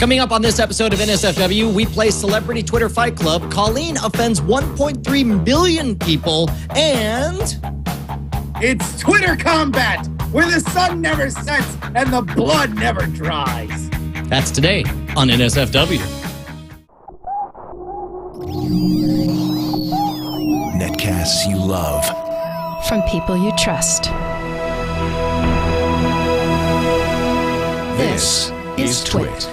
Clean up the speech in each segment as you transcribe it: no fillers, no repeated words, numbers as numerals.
Coming up on this episode of NSFW, we play Celebrity Twitter Fight Club. Colleen offends 1.3 million people, and it's Twitter combat, where the sun never sets and the blood never dries. That's today on NSFW. Netcasts you love. From people you trust. This is Twit.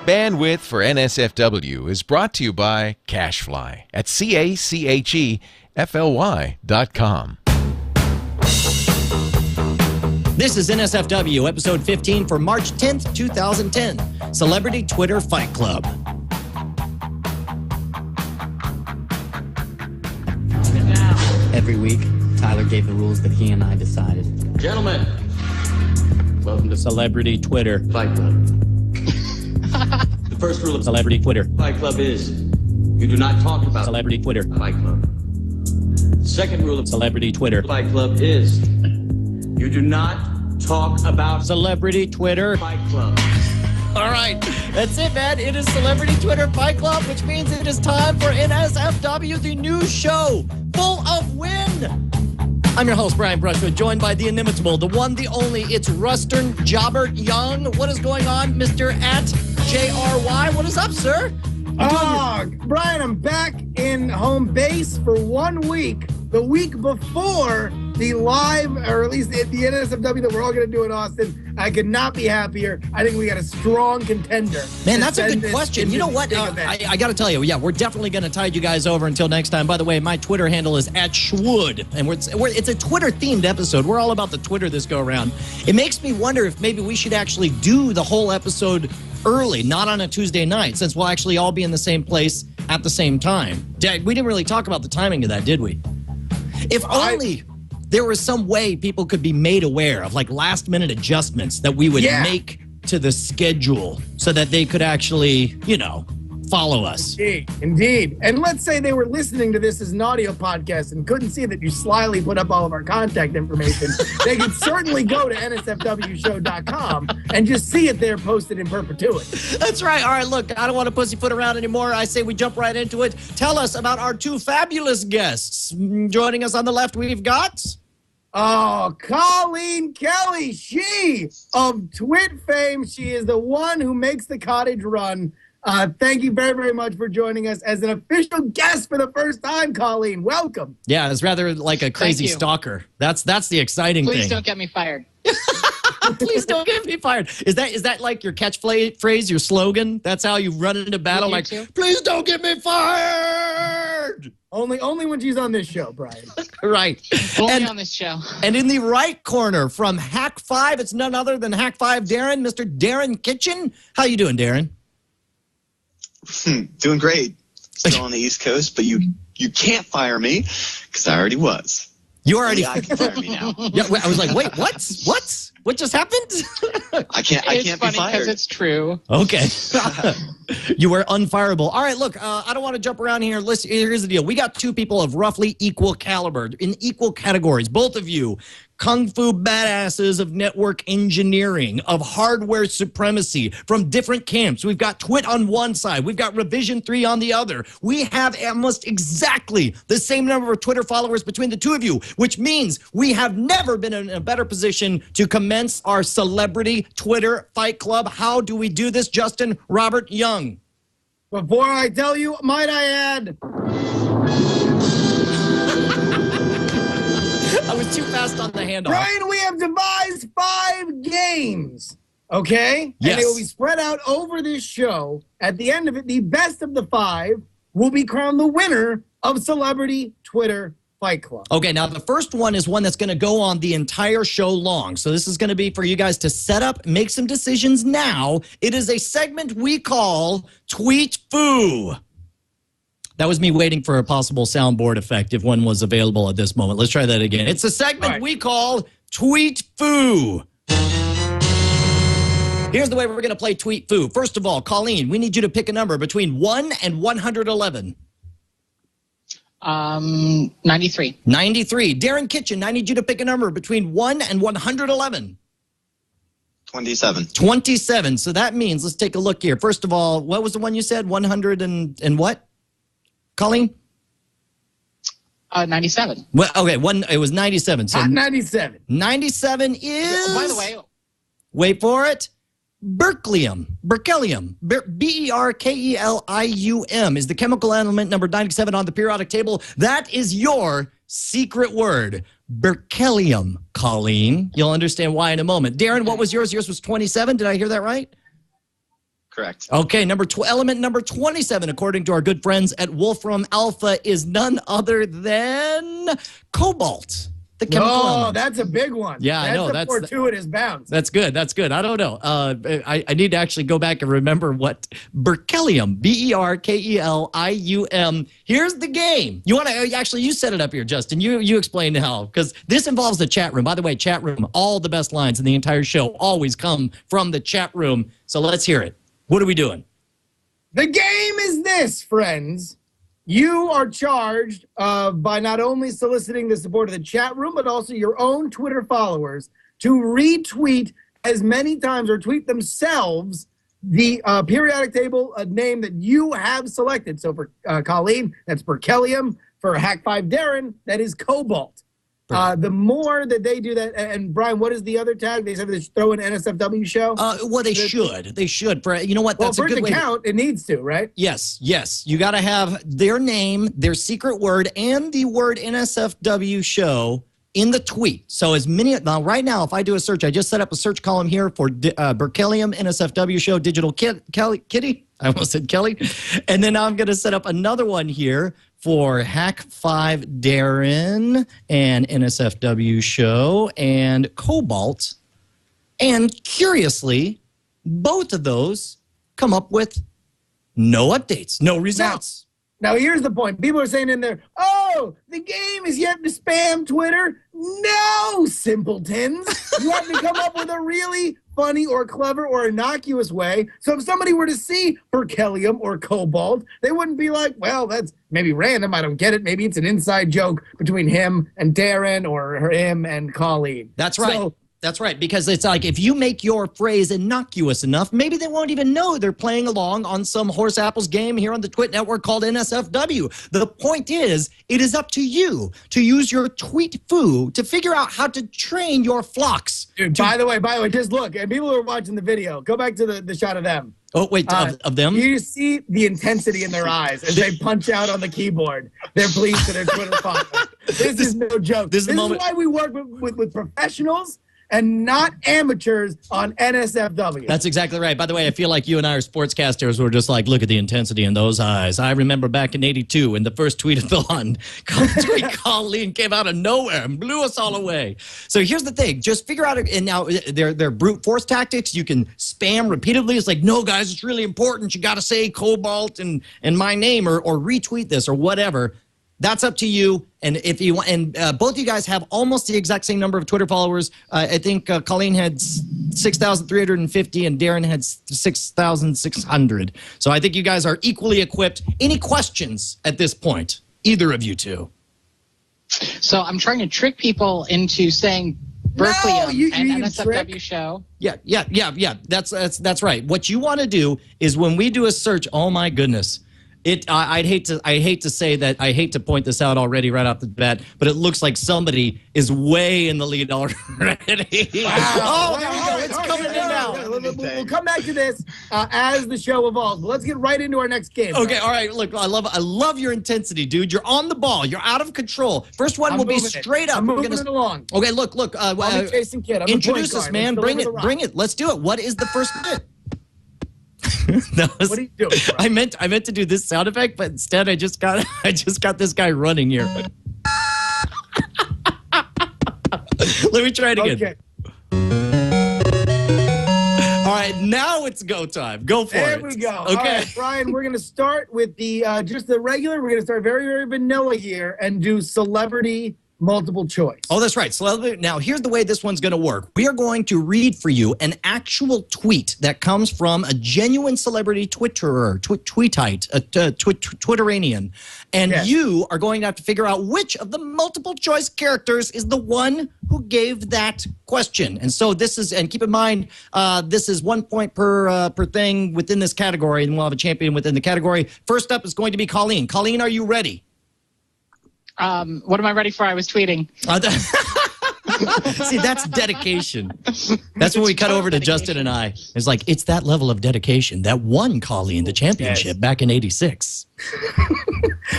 Bandwidth for NSFW is brought to you by CacheFly at CacheFly.com. This is NSFW, episode 15 for March 10th, 2010. Celebrity Twitter Fight Club. Every week, Tyler gave the rules that he and I decided. Gentlemen, welcome to Celebrity Twitter Fight Club. The first rule of Celebrity Twitter Fight Club is you do not talk about Celebrity Twitter Fight Club. Second rule of Celebrity Twitter Fight Club is you do not talk about Celebrity Twitter Fight Club. All right, that's it, man. It is Celebrity Twitter Fight Club, which means it is time for NSFW, the new show, full of win. I'm your host, Brian Brushwood, joined by the inimitable, the one, the only, it's Rustin Jobert Young. What is going on, Mr. at JRY? What is up, sir? Brian, I'm back in home base for 1 week. The week before the live, or at least the NSFW that we're all going to do in Austin, I could not be happier. I think we got a strong contender. Man, that's a good question. You know what? I got to tell you, yeah, we're definitely going to tide you guys over until next time. By the way, my Twitter handle is @Schwood, and it's a Twitter-themed episode. We're all about the Twitter this go-around. It makes me wonder if maybe we should actually do the whole episode early, not on a Tuesday night, since we'll actually all be in the same place at the same time. We didn't really talk about the timing of that, did we? If only there was some way people could be made aware of, like, last-minute adjustments that we would make to the schedule so that they could actually, follow us. Indeed. And let's say they were listening to this as an audio podcast and couldn't see that you slyly put up all of our contact information. They could certainly go to nsfwshow.com and just see it there posted in perpetuity. That's right. All right, look, I don't want to pussyfoot around anymore. I say we jump right into it. Tell us about our two fabulous guests. Joining us on the left, we've got... Oh, Colleen Kelly, she of Twit fame. She is the one who makes the cottage run. Thank you very, very much for joining us as an official guest for the first time, Colleen. Welcome. Yeah, it's rather like a crazy stalker. That's the exciting thing. Please don't get me fired. Please don't get me fired. Is that like your catchphrase, your slogan? That's how you run into battle, like, please don't get me fired. Only when she's on this show, Brian. Right. Only on this show. And in the right corner from Hack 5, it's none other than Hack 5 Darren, Mr. Darren Kitchen. How you doing, Darren? Doing great. Still on the East Coast, but you can't fire me because I already was. You already I can fire me now. Yeah, I was like, wait, what? What just happened? I can't It's be funny fired. because it's true. Okay. You were unfireable. All right, look, I don't want to jump around here. Listen, here's the deal. We got two people of roughly equal caliber in equal categories. Both of you, kung fu badasses of network engineering, of hardware supremacy from different camps. We've got Twit on one side. We've got Revision 3 on the other. We have almost exactly the same number of Twitter followers between the two of you, which means we have never been in a better position to commence our Celebrity Twitter Fight Club. How do we do this, Justin Robert Young? Before I tell you, might I add... I was too fast on the handoff. Brian, we have devised 5 games, okay? Yes. And they will be spread out over this show. At the end of it, the best of the 5 will be crowned the winner of Celebrity Twitter Fight Club. Okay, now the first one is one that's going to go on the entire show long. So this is going to be for you guys to set up, make some decisions now. It is a segment we call Tweet Foo. That was me waiting for a possible soundboard effect if one was available at this moment. Let's try that again. It's a segment we call Tweet Foo. Here's the way we're going to play Tweet Foo. First of all, Colleen, we need you to pick a number between 1 and 111. 93. 93. Darren Kitchen, I need you to pick a number between 1 and 111. 27. 27. So that means, let's take a look here. First of all, what was the one you said? 100 and what? Colleen? 97. Well, okay, it was 97. So Hot 97. 97 is. Oh, by the way, wait for it. Berkelium. Berkelium is the chemical element number 97 on the periodic table. That is your secret word. Berkelium, Colleen. You'll understand why in a moment. Darren, what was yours? Yours was 27. Did I hear that right? Correct. Okay, element number 27, according to our good friends at Wolfram Alpha, is none other than cobalt. The chemical element. That's a big one. Yeah, I know. That's a fortuitous bounce. That's good. I don't know. I need to actually go back and remember what berkelium, Berkelium. Here's the game. You want to actually? You set it up here, Justin. You explain how, because this involves the chat room. By the way, chat room. All the best lines in the entire show always come from the chat room. So let's hear it. What are we doing? The game is this, friends. You are charged by not only soliciting the support of the chat room, but also your own Twitter followers to retweet as many times or tweet themselves the periodic table name that you have selected. So for Colleen, that's Berkelium. For Hack 5 Darren, that is Cobalt. The more that they do that, and Brian, what is the other tag? They said they should throw an NSFW show? Well, they should. They should. You know what? Well, That's for a good it to way count, it needs to, right? Yes. You got to have their name, their secret word, and the word NSFW show in the tweet. So now, right now, if I do a search, I just set up a search column here for Berkelium NSFW show Digital Kitty. I almost said Kelly. And then I'm going to set up another one here for Hack 5 Darren and NSFW show and Cobalt. And curiously, both of those come up with no updates, no results. Now, here's the point. People are saying in there, oh, the game is yet to spam Twitter. No, simpletons. You have to come up with a really funny or clever or innocuous way. So if somebody were to see Berkelium or Cobalt, they wouldn't be like, well, that's maybe random. I don't get it. Maybe it's an inside joke between him and Darren or him and Colleen. That's right. That's right, because it's like if you make your phrase innocuous enough, maybe they won't even know they're playing along on some horse apples game here on the Twit network called NSFW. The point is, it is up to you to use your tweet foo to figure out how to train your flocks. Dude, by the way, just look, and people who are watching the video, go back to the shot of them. Oh, wait, of them? You see the intensity in their eyes as they punch out on the keyboard. They're pleased to their Twitter followers. This is no joke. This is why we work with professionals and not amateurs on NSFW. That's exactly right. By the way, I feel like you and I are sportscasters. We're just like, look at the intensity in those eyes. I remember back in '82 in the first tweet-a-thon, Colleen came out of nowhere and blew us all away. So here's the thing. Just figure out, and now they're brute force tactics. You can spam repeatedly. It's like, no, guys, it's really important. You got to say Cobalt and my name or retweet this or whatever. That's up to you. And if you want, and both of you guys have almost the exact same number of Twitter followers. I think Colleen had 6,350 and Darren had 6,600. So I think you guys are equally equipped. Any questions at this point? Either of you two? So I'm trying to trick people into saying Berkelium and NSFW trick. show. Yeah. That's right. What you want to do is when we do a search, oh my goodness. I hate to say that. I hate to point this out already right off the bat, but it looks like somebody is way in the lead already. Wow. Oh, there we go. It's coming in now. We'll come back to this as the show evolves. But let's get right into our next game. Okay, all right. Look, I love your intensity, dude. You're on the ball. You're out of control. First one will be straight up. I'm moving it along. Okay, look. I'm Jason Kidd. Introduce us, man. Bring it. Let's do it. What is the first bit? What are you doing, bro? I meant to do this sound effect, but instead I just got this guy running here. Let me try it again. Okay. All right, now it's go time. Go for it. There we go. Okay, All right, Brian, we're going to start with the just the regular. We're going to start very, very vanilla here and do celebrity multiple choice. Oh, that's right. So now here's the way this one's going to work. We are going to read for you an actual tweet that comes from a genuine celebrity Twitterer, tweetite, Twitteranian. And you are going to have to figure out which of the multiple choice characters is the one who gave that question. And so this is, and keep in mind, this is 1 point per thing within this category, and we'll have a champion within the category. First up is going to be Colleen. Colleen, are you ready? What am I ready for? I was tweeting. See, that's dedication. That's when we cut over to Justin and I. It's like, it's that level of dedication that won Colleen the championship back in '86.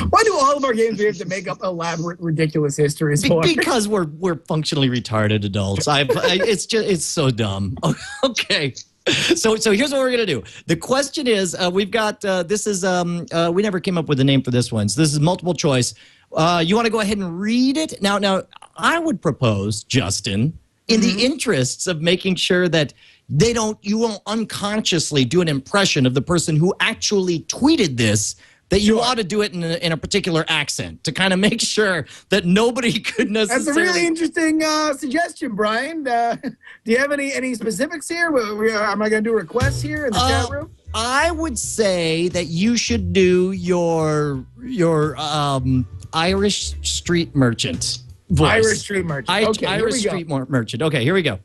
Why do all of our games we have to make up elaborate, ridiculous histories for? Because we're functionally retarded adults. It's so dumb. Okay. So here's what we're gonna do. The question is, we've got this is we never came up with a name for this one. So this is multiple choice. You want to go ahead and read it now? I would propose, Justin, in the interests of making sure that you won't unconsciously do an impression of the person who actually tweeted this, that you ought to do it in a particular accent to kind of make sure that nobody could necessarily. That's a really interesting suggestion, Brian. Do you have any specifics here? Am I going to do requests here in the chat room? I would say that you should do your Irish street merchant voice. Irish street merchant. Okay, Irish street merchant. Okay, here we go.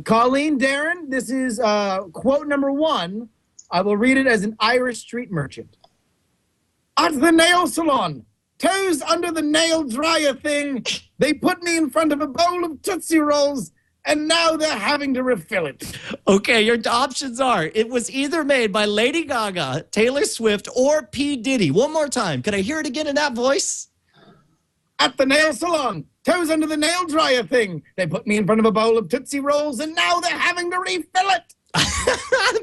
Colleen, Darren, this is quote number 1. I will read it as an Irish street merchant. At the nail salon, toes under the nail dryer thing, they put me in front of a bowl of Tootsie Rolls, and now they're having to refill it. Okay, your options are, it was either made by Lady Gaga, Taylor Swift, or P. Diddy. One more time. Can I hear it again in that voice? At the nail salon, toes under the nail dryer thing, they put me in front of a bowl of Tootsie Rolls, and now they're having to refill it.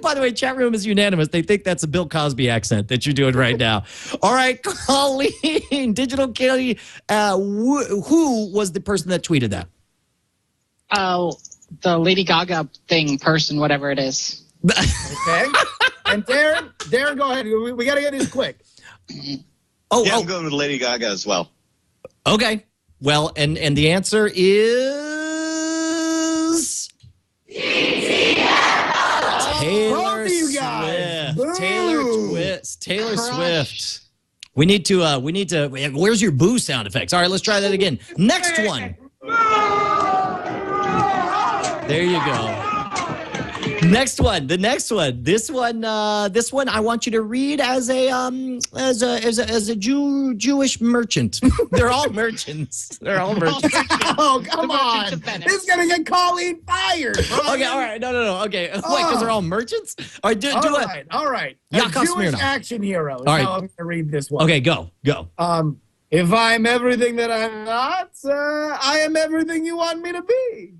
By the way, chat room is unanimous. They think that's a Bill Cosby accent that you're doing right now. All right, Colleen, Digital Kelly, who was the person that tweeted that? Oh, the Lady Gaga person, whatever it is. Okay. And Darren, go ahead. We got to get this quick. I'm going with Lady Gaga as well. Okay. Well, and the answer is Taylor Swift. Taylor Swift. We need to. Where's your boo sound effects? All right, let's try that again. Next one. There you go. Next one. The next one. This one. I want you to read as a Jewish merchant. They're all merchants. Oh, come on! This is gonna get Colleen fired. Right? Okay. All right. No. Okay. Wait, because they're all merchants. All right. All right. Yakov Jewish Smirnoff. action hero. Is All right. how I'm gonna read this one. Okay. Go. If I'm everything that I'm not, I am everything you want me to be.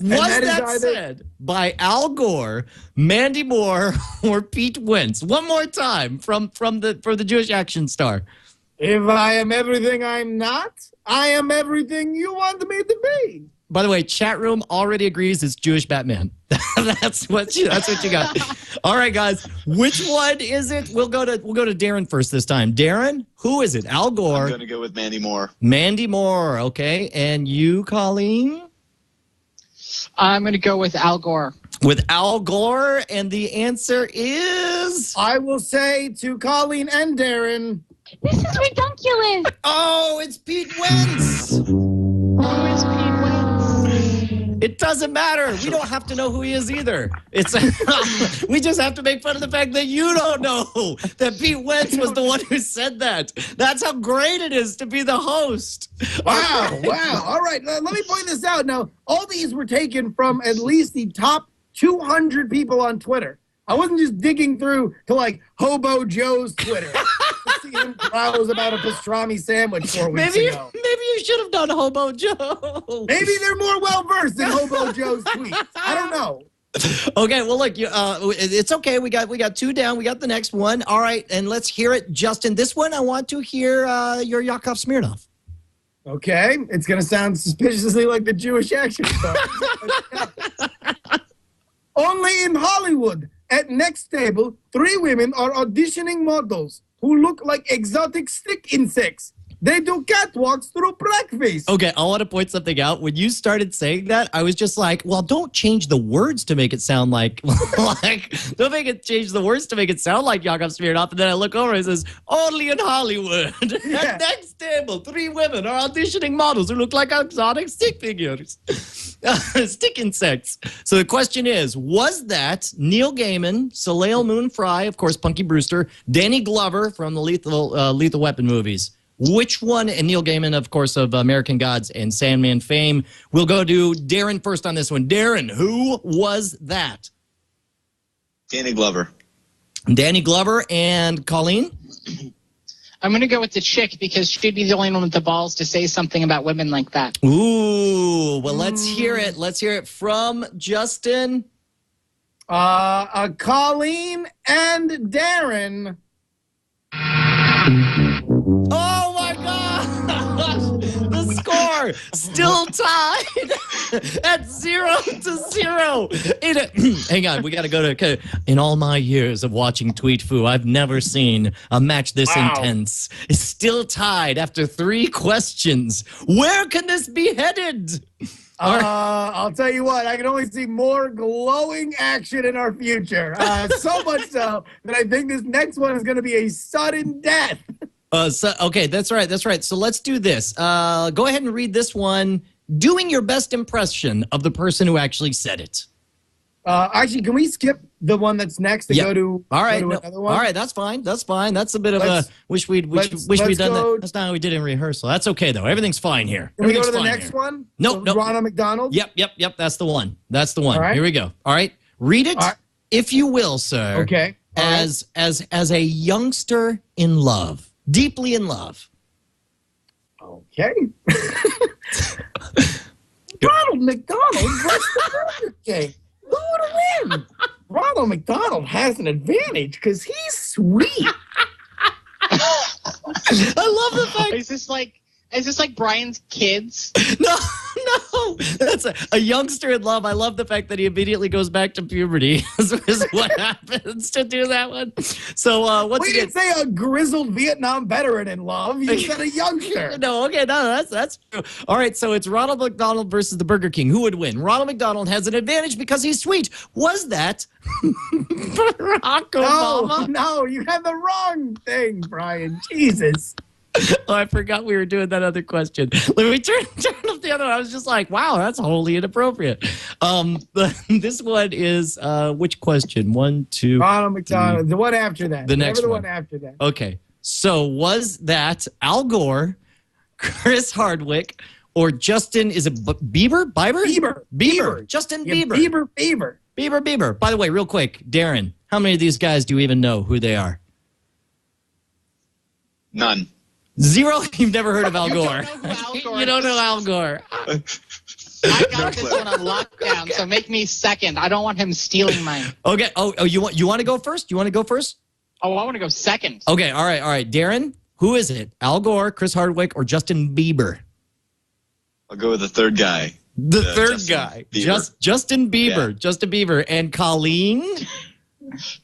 Was that said by Al Gore, Mandy Moore, or Pete Wentz? One more time for the Jewish action star. If I am everything I'm not, I am everything you want me to be. By the way, chat room already agrees it's Jewish Batman. That's what you got. All right, guys. Which one is it? We'll go to Darren first this time. Darren, who is it? Al Gore. I'm going to go with Mandy Moore. Mandy Moore. Okay, and you, Colleen? I'm going to go with Al Gore. With Al Gore, and the answer is? I will say to Colleen and Darren, this is ridiculous. Oh, it's Pete Wentz. Who is Pete Wentz? It doesn't matter. We don't have to know who he is either. We just have to make fun of the fact that you don't know that Pete Wentz was the one who said that. That's how great it is to be the host. Wow. All right. Let me point this out. Now, all these were taken from at least the top 200 people on Twitter. I wasn't just digging through to like Hobo Joe's Twitter to see him browse about a pastrami sandwich 4 weeks ago. Maybe you should have done Hobo Joe. Maybe they're more well-versed than Hobo Joe's tweets. I don't know. Okay, well, look, it's okay. We got 2 down. We got the next one. All right, and let's hear it. Justin, this one I want to hear your Yakov Smirnoff. Okay, it's going to sound suspiciously like the Jewish action star. Only in Hollywood, at Next Table, 3 women are auditioning models who look like exotic stick insects. They do catwalks through breakfast. Okay, I want to point something out. When you started saying that, I was just like, well, don't change the words to make it sound like, change the words to make it sound like Jakob Smirnoff. And then I look over and it says, only in Hollywood. Yeah. Next table, 3 women are auditioning models who look like exotic stick figures. Stick insects. So the question is, was that Neil Gaiman, Soleil Moon Frye, of course, Punky Brewster, Danny Glover from the Lethal Weapon movies? Which one? And Neil Gaiman, of course, of American Gods and Sandman fame. We'll go to Darren first on this one. Darren, who was that? Danny Glover. Danny Glover. And Colleen? I'm going to go with the chick because she'd be the only one with the balls to say something about women like that. Ooh, well, let's hear it. Let's hear it from Justin. Colleen and Darren. Oh my gosh! The score still tied at 0-0. Hang on, we got to go to. In all my years of watching Tweet Foo, I've never seen a match this intense. It's still tied after 3 questions. Where can this be headed? I'll tell you what, I can only see more glowing action in our future. So much so that I think this next one is going to be a sudden death. Okay, that's right. That's right. So let's do this. Go ahead and read this one, doing your best impression of the person who actually said it. Actually, can we skip the one that's next and go to another one? All right, that's fine. That's fine. That's a bit of a wish we'd done that. That's not how we did in rehearsal. That's okay though. Everything's fine here. Can we go to the next one? No. Ronald McDonald? Yep. That's the one. That's the one. All right. Here we go. All right. Read it, if you will, sir. Okay. As a youngster in love. Deeply in love. Okay. Ronald McDonald versus the Burger King. Who would win? Ronald McDonald has an advantage because he's sweet. I love the fact. Is this like Brian's kids? No. That's a youngster in love. I love the fact that he immediately goes back to puberty. is what happens to do that one. So once we didn't say a grizzled Vietnam veteran in love. You said a youngster. No, that's true. All right, so it's Ronald McDonald versus the Burger King. Who would win? Ronald McDonald has an advantage because he's sweet. Was that Barack Obama? No, you had the wrong thing, Brian. Jesus. Oh, I forgot we were doing that other question. Let me turn up the other one. I was just like, wow, that's wholly inappropriate. This one is which question? 1, 2. Ronald McDonald. The one after that. The next one after that. Okay. So was that Al Gore, Chris Hardwick, or Justin? Is it Bieber? Bieber. Justin Bieber. Bieber. By the way, real quick, Darren, how many of these guys do you even know who they are? None. 0? You've never heard of Al Gore. You don't know Al Gore. I got this one on lockdown, so make me second. I don't want him stealing mine. Okay. Oh, you want to go first? You want to go first? Oh, I want to go second. Okay. All right. Darren, who is it? Al Gore, Chris Hardwick, or Justin Bieber? I'll go with the third guy. The third guy. Justin Bieber. Yeah. Justin Bieber. And Colleen?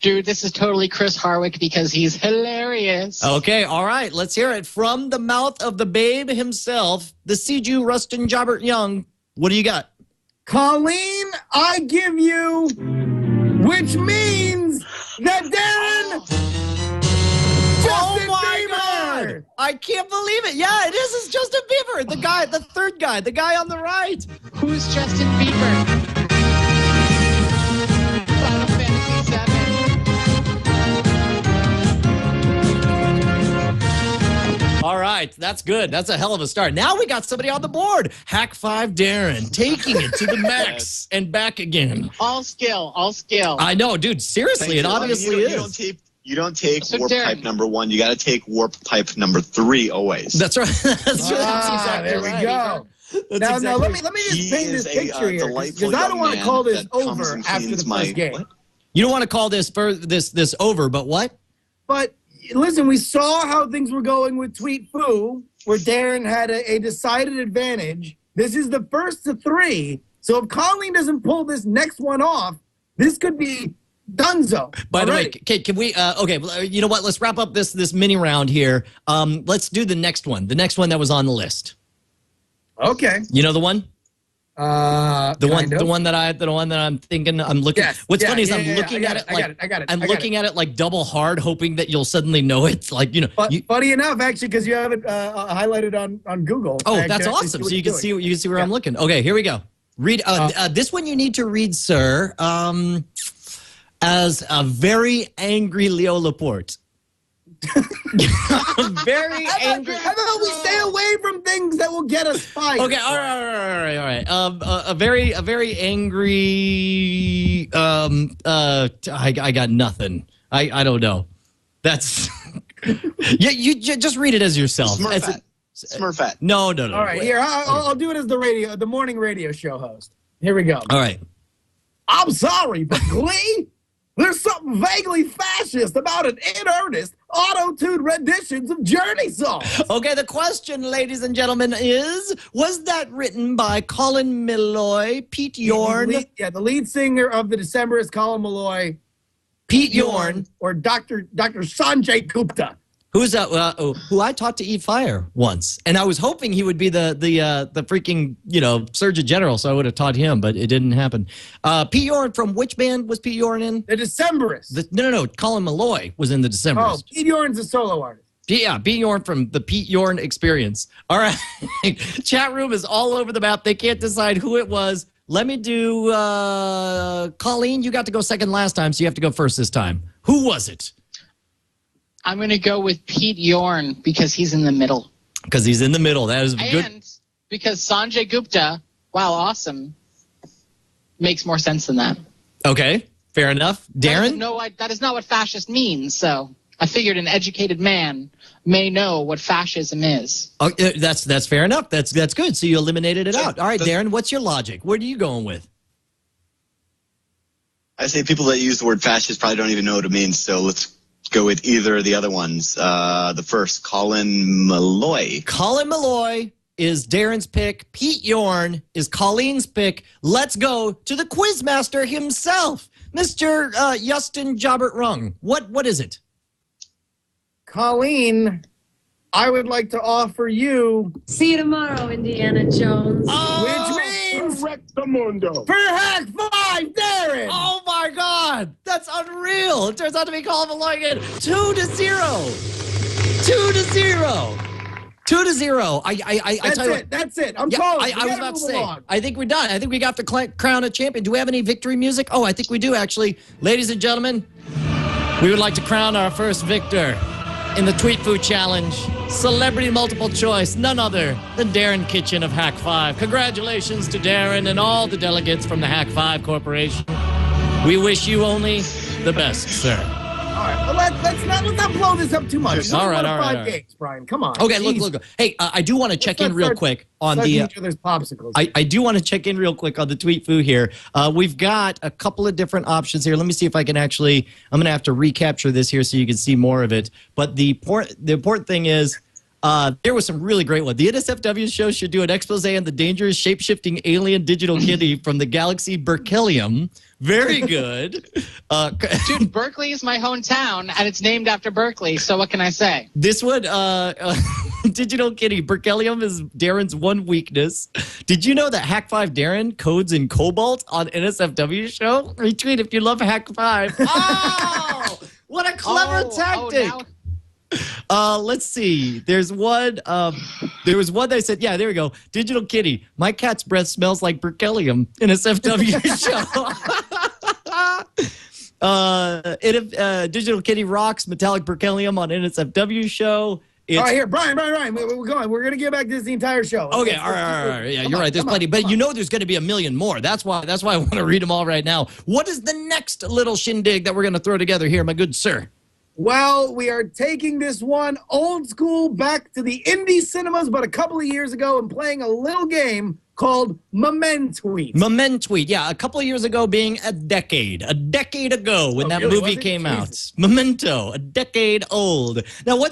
Dude, this is totally Chris Hardwick because he's hilarious. Okay, all right. Let's hear it from the mouth of the babe himself, the Siju Rustin Jobbert Young. What do you got? Colleen, I give you, which means that Darren. Oh my God! I can't believe it. Yeah, it is. It's Justin Bieber, the third guy, the guy on the right. Who's Justin Bieber? Final Fantasy VII. All right, that's good. That's a hell of a start. Now we got somebody on the board. Hack 5 Darren, taking it to the max and back again. All skill. I know, dude. Seriously, it obviously is. You don't take So warp Darren, pipe number 1. You got to take warp pipe number 3 always. That's right. That's exactly there we right. go. Now let me just paint this picture here, because I don't want to call this over after the first game. What? You don't want to call this over, but what? But listen, we saw how things were going with Tweet Foo, where Darren had a decided advantage. This is the first to 3. So if Colleen doesn't pull this next one off, this could be Dunzo. By the way, can we? Okay, you know what? Let's wrap up this mini round here. Let's do the next one. The next one that was on the list. Okay. You know the one? The one that I'm thinking. I'm looking. Yes. What's Yeah, funny is yeah, I'm yeah, looking at it. I got it. I'm looking at it like double hard, hoping that you'll suddenly know it. Like funny enough, actually, because you have it highlighted on Google. Oh, that's awesome. So you can see where I'm looking. Okay, here we go. Read this one. You need to read, sir. As a very angry Leo Laporte. Very angry. How about we stay away from things that will get us fired? Okay, all right. A very angry. I got nothing. I don't know. That's yeah. You just read it as yourself. Smurfette. No. All right, here I'll do it as the morning radio show host. Here we go. All right. I'm sorry, but Glee. There's something vaguely fascist about an in earnest, auto-tuned renditions of Journey songs. Okay, the question, ladies and gentlemen, was that written by Colin Malloy, Pete Yorn? The lead singer of the December is Colin Malloy. Pete Yorn. Or Dr. Sanjay Gupta. Who's who I taught to eat fire once, and I was hoping he would be the freaking Surgeon General, so I would have taught him, but it didn't happen. Pete Yorn, from which band was Pete Yorn in? The Decemberists. No. Colin Malloy was in the Decemberists. Oh, Pete Yorn's a solo artist. Yeah, Pete Yorn from the Pete Yorn Experience. All right, chat room is all over the map. They can't decide who it was. Let me do Colleen. You got to go second last time, so you have to go first this time. Who was it? I'm going to go with Pete Yorn because he's in the middle. Because he's in the middle. That is good. And because Sanjay Gupta, wow, awesome, makes more sense than that. Okay, fair enough. Darren? That is not what fascist means, so I figured an educated man may know what fascism is. Oh, that's fair enough. That's good. So you eliminated it out. All right, Darren, what's your logic? What are you going with? I say people that use the word fascist probably don't even know what it means, so let's go with either of the other ones. The first, Colin Malloy. Colin Malloy is Darren's pick. Pete Yorn is Colleen's pick. Let's go to the quizmaster himself, Mr. Justin Jobbert Rung. What is it? Colleen, I would like to offer you... See you tomorrow, Indiana Jones. Which means... For Hack 5, Darren! Oh, my God! That's unreal! It turns out to be Colin Malloy again. 2-0. 2-0. 2-0. I tell you what, that's it. I'm calling. I was about to say, I think we're done. I think we got to crown a champion. Do we have any victory music? Oh, I think we do, actually. Ladies and gentlemen, we would like to crown our first victor in the Tweet Food Challenge. Celebrity multiple choice, none other than Darren Kitchen of Hack 5. Congratulations to Darren and all the delegates from the Hack 5 Corporation. We wish you only the best, sir. All right, well, let's not blow this up too much. All right, all right. 5 games, Brian. Come on. Okay, look. Hey, I do want to check in real quick on the each other's popsicles. I do want to check in real quick on the Tweet Foo here. We've got a couple of different options here. Let me see if I can actually. I'm going to have to recapture this here so you can see more of it. But the important thing is. There was some really great ones. The NSFW show should do an expose on the dangerous shape-shifting alien digital kitty from the galaxy Berkelium. Very good. Dude, Berkeley is my hometown, and it's named after Berkeley, so what can I say? This one, digital kitty, Berkelium is Darren's one weakness. Did you know that Hack 5 Darren codes in Cobalt on NSFW show? Retweet if you love Hack 5. Oh, what a clever tactic. Let's see. There's one. There was one that said, "Yeah, there we go." Digital kitty. My cat's breath smells like berkelium in a SFW show. Digital kitty rocks metallic berkelium on NSFW show. All right, here, Brian, we're going. We're gonna get back to this the entire show. Okay, all right. Yeah, you're right. There's plenty, but you know there's going to be a million more. That's why I want to read them all right now. What is the next little shindig that we're going to throw together here, my good sir? Well, we are taking this one old school back to the indie cinemas, but a couple of years ago, and playing a little game called Mementweet. Mementweet, yeah, a couple of years ago being a decade ago when that really? movie came out. Memento, a decade old. Now we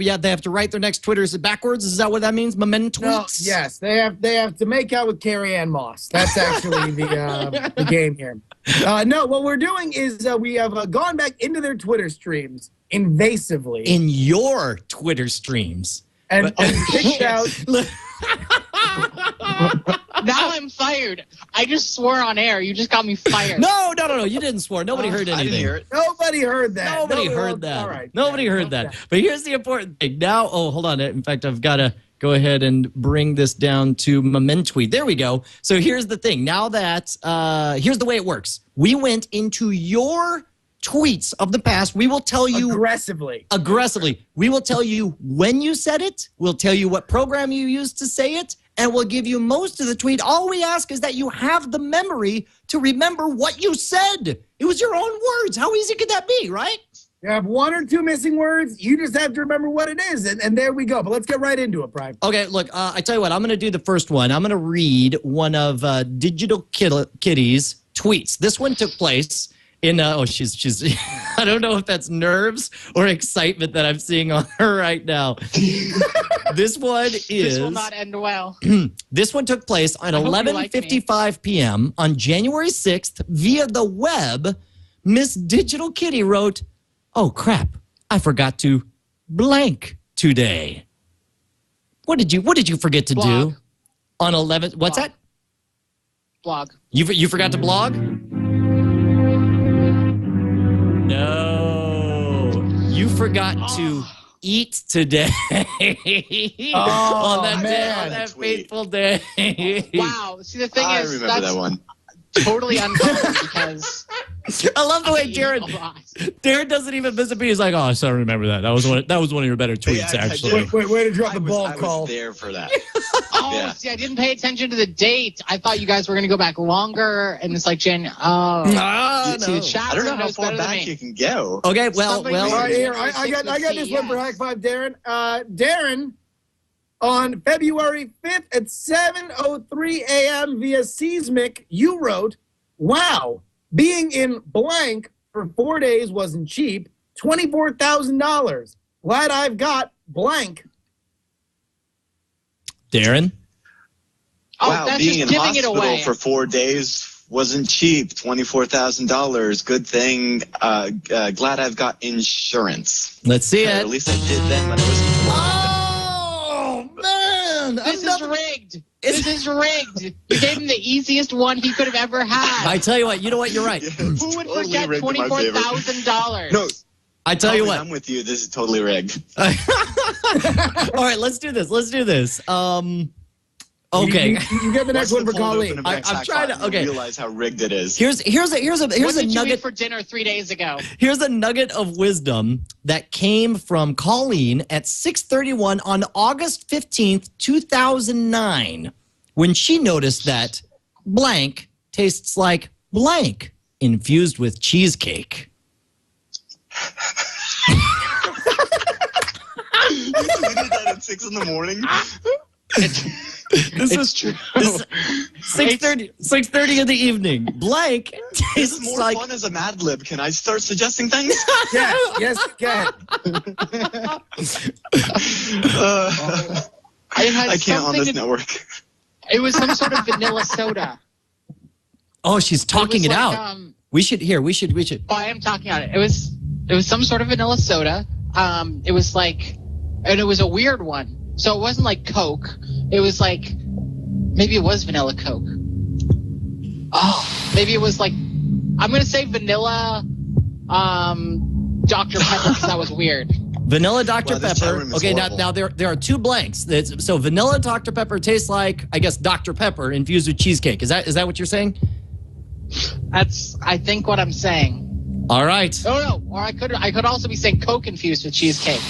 have, they have to write their next Twitters backwards? Is that what that means? Mementweets? No, yes, they have to make out with Carrie Ann Moss. That's actually the game here. No, what we're doing is we have gone back into their Twitter streams invasively. In your Twitter streams. And picked out. Now I'm fired. I just swore on air. You just got me fired. No. You didn't swear. Nobody heard anything. I didn't hear it. Nobody heard that. Nobody heard that. All right. Nobody heard that. But here's the important thing. Now, hold on. In fact, I've got to go ahead and bring this down to Moment Tweet. There we go. So here's the thing. Now that, here's the way it works. We went into your tweets of the past. We will tell you aggressively. We will tell you when you said it. We'll tell you what program you used to say it. And we'll give you most of the tweet. All we ask is that you have the memory to remember what you said. It was your own words. How easy could that be, right? You have one or two missing words. You just have to remember what it is. And there we go. But let's get right into it, Brian. Okay, look, I tell you what. I'm going to do the first one. I'm going to read one of Digital Kitty's tweets. This one took place in, she's I don't know if that's nerves or excitement that I'm seeing on her right now. This one is... This will not end well. This one took place at 11:55 p.m. on January 6th via the web. Miss Digital Kitty wrote, "Oh, crap. I forgot to blank today." What did you forget to do on 11? What's that? Blog. You forgot to blog? No. You forgot to eat today. On that fateful day. Wow. See, the thing is, remember that one. Totally uncommon because I love the way Darren doesn't even miss a beat. He's like, "Oh, I still remember that. That was one of your better tweets, actually." Way to drop the ball call. I was there for that. See, I didn't pay attention to the date. I thought you guys were going to go back longer, and it's like no. I don't know how far back you can go. Okay, well. All right, here, I got this one for Hack 5, Darren. Darren, on February 5th at 7:03 a.m. via Seismic, you wrote, "Wow, being in blank for 4 days wasn't cheap. $24,000. Glad I've got blank." Darren? Wow, that's being in just giving it hospital away. for 4 days wasn't cheap. $24,000. Good thing. Glad I've got insurance. Let's see Or it. at least I did then when I was. Oh, man. This is rigged. This is rigged. You gave him the easiest one he could have ever had. I tell you what. You know what? You're right. Who would forget $24,000? No. I tell you what. I'm with you. This is totally rigged. All right, let's do this. Okay. You get the next one for Colleen. I'm trying to. Okay. Realize how rigged it is. Here's a what did you nugget eat for dinner 3 days ago. Here's a nugget of wisdom that came from Colleen at 6:31 on August 15th, 2009, when she noticed that blank tastes like blank infused with cheesecake. You tweeted that at 6 in the morning. This is true. 6:30 in the evening. Blank This tastes is more like fun as a Mad Lib. Can I start suggesting things? Yes, go ahead. I can't on this network. It was some sort of vanilla soda. Oh, she's talking it out. We should. Oh, I am talking about it. It was some sort of vanilla soda. It was like, and it was a weird one. So it wasn't like Coke. It was like, maybe it was vanilla Coke. Oh, maybe it was like, I'm going to say vanilla Dr. Pepper because that was weird. Vanilla Dr. Wow, this Pepper. chat room is Okay, horrible. now there are two blanks. So vanilla Dr. Pepper tastes like, I guess, Dr. Pepper infused with cheesecake. Is that what you're saying? That's, I think, what I'm saying. All right. Oh no, or I could also be saying Coke infused with cheesecake.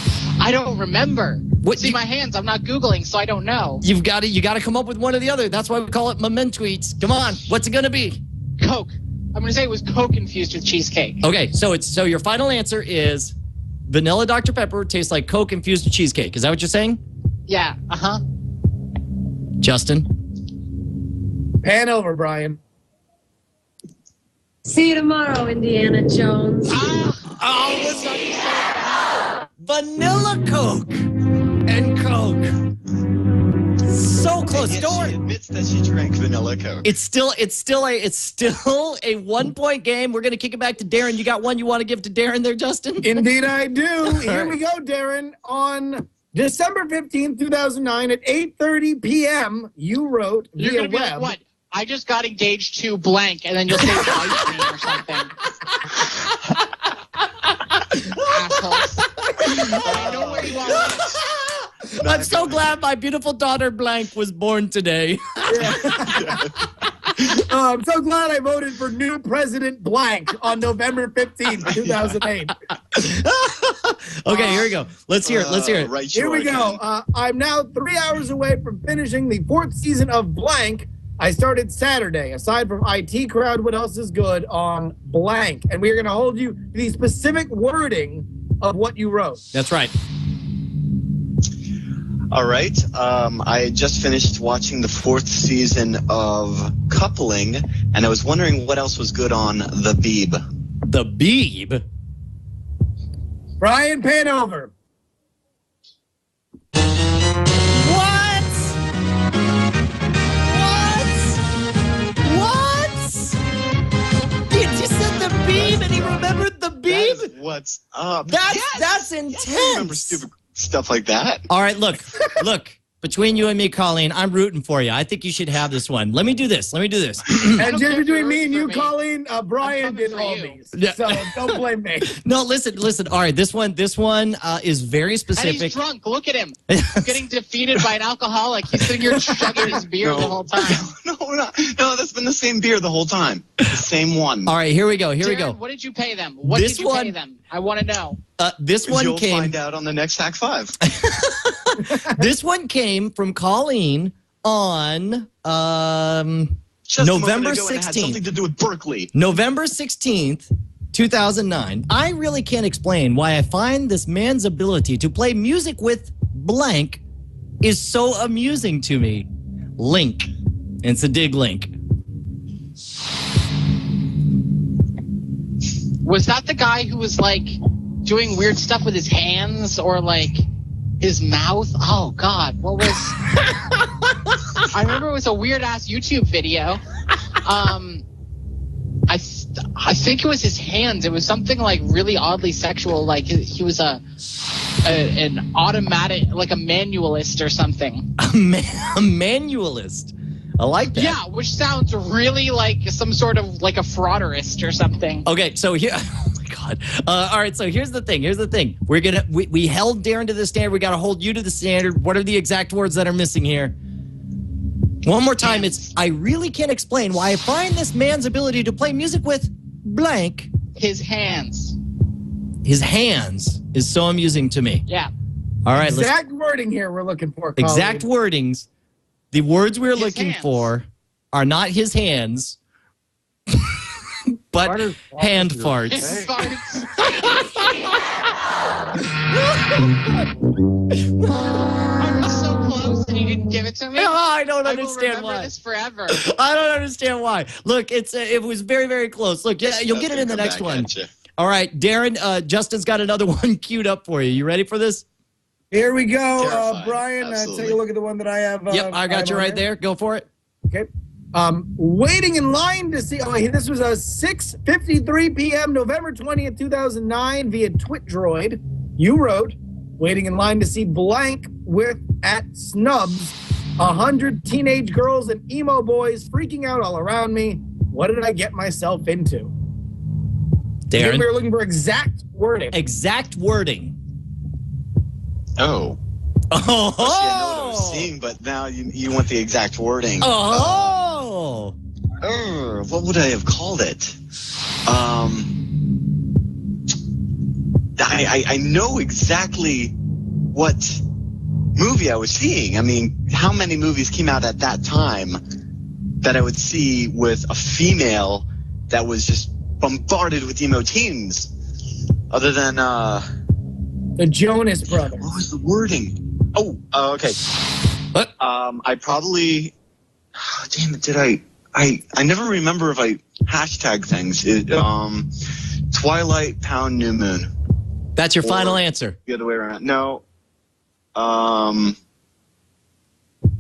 I don't remember. See my hands. I'm not Googling, so I don't know. You got to come up with one or the other. That's why we call it Moment Tweets. Come on, what's it gonna be? Coke. I'm gonna say it was Coke infused with cheesecake. Okay, so your final answer is vanilla Dr. Pepper tastes like Coke infused with cheesecake. Is that what you're saying? Yeah. Justin. Pan over, Brian. See you tomorrow, Indiana Jones. Vanilla Coke and Coke. So close. She Store. admits that she drank vanilla Coke. It's still a 1-point game. We're gonna kick it back to Darren. You got one you want to give to Darren there, Justin? Indeed, I do. Here we go, Darren. On December 15th, 2009, at 8:30 p.m., you wrote You're via gonna be web. like, what? I just got engaged to blank, and then you'll say ice cream or something. Assholes. I know where you are. I'm so glad my beautiful daughter Blank was born today. I'm so glad I voted for new President Blank on November 15th, 2008. Okay, here we go. Let's hear it. Let's hear it. Right, Here we go. I'm now 3 hours away from finishing the 4th season of Blank. I started Saturday. Aside from IT Crowd, what else is good on Blank? And we're going to hold you to the specific wording of what you wrote. That's right. All right. I just finished watching the 4th season of Coupling, and I was wondering what else was good on The Beeb. The Beeb? Brian Panover. What? You said The Beeb and he remembered The Beeb? That is what's up. That's intense. Yes, I remember stupid stuff like that. All right, look. Between you and me, Colleen, I'm rooting for you. I think you should have this one. Let me do this. And just between me and you, Colleen, Brian did all these. Yeah. So don't blame me. No, listen. All right, this one is very And specific. he's drunk. Look at him. He's getting defeated by an alcoholic. He's sitting here chugging his beer the whole time. No, that's been the same beer the whole time. The same one. All right, here we go. Darren, what did you pay them? What did you pay them? I want to know. This one You'll came. find out on the next Hack 5. This one came from Colleen on Just November a moment ago, and it had 16th. something to do with Berkeley. November 16th, 2009. I really can't explain why I find this man's ability to play music with blank is so amusing to me. Link. It's a dig link. Was that the guy who was like doing weird stuff with his hands or like his mouth? Oh God, what was? I remember it was a weird ass YouTube video. I think it was his hands. It was something like really oddly sexual. Like he was an automatic, like a manualist or something. A manualist. I like that. Yeah, which sounds really like some sort of like a frauderist or something. Okay, so here, oh my God. All right, so here's the thing. We held Darren to the standard. We got to hold you to the standard. What are the exact words that are missing here? One more time. Hands. I really can't explain why I find this man's ability to play music with blank. His hands. His hands is so amusing to me. Yeah. All right, Exact wording here we're looking for, Colleen. exact wordings. The words we're looking hands. for are not his hands, but hand farts. I'm so close and you didn't give it to me. Oh, I don't I will understand remember why. this forever. I don't understand why. Look, it was very, very close. Look, yeah, you'll get it in the next one. All right, Darren, Justin's got another one queued up for you. You ready for this? Here we go. Terrifying. Brian, take a look at the one that I have. Yep, I got you right there. Go for it. Okay. Waiting in line to see. Oh, this was a 6:53 p.m. November 20th, 2009 via TwitDroid. You wrote, waiting in line to see blank with at Snubs, 100 teenage girls and emo boys freaking out all around me. What did I get myself into? Darren, We were looking for exact wording. exact wording. Oh. Oh. See, I know what I was seeing, but now you want the exact wording. Oh. What would I have called it? I know exactly what movie I was seeing. I mean, how many movies came out at that time that I would see with a female that was just bombarded with emo teens? Other than The Jonas Brothers. what was the wording? Oh, okay. What? I probably. Damn it! Did I never remember if I hashtag things. Twilight Pound New Moon. That's your final Or- answer. The other way around. No.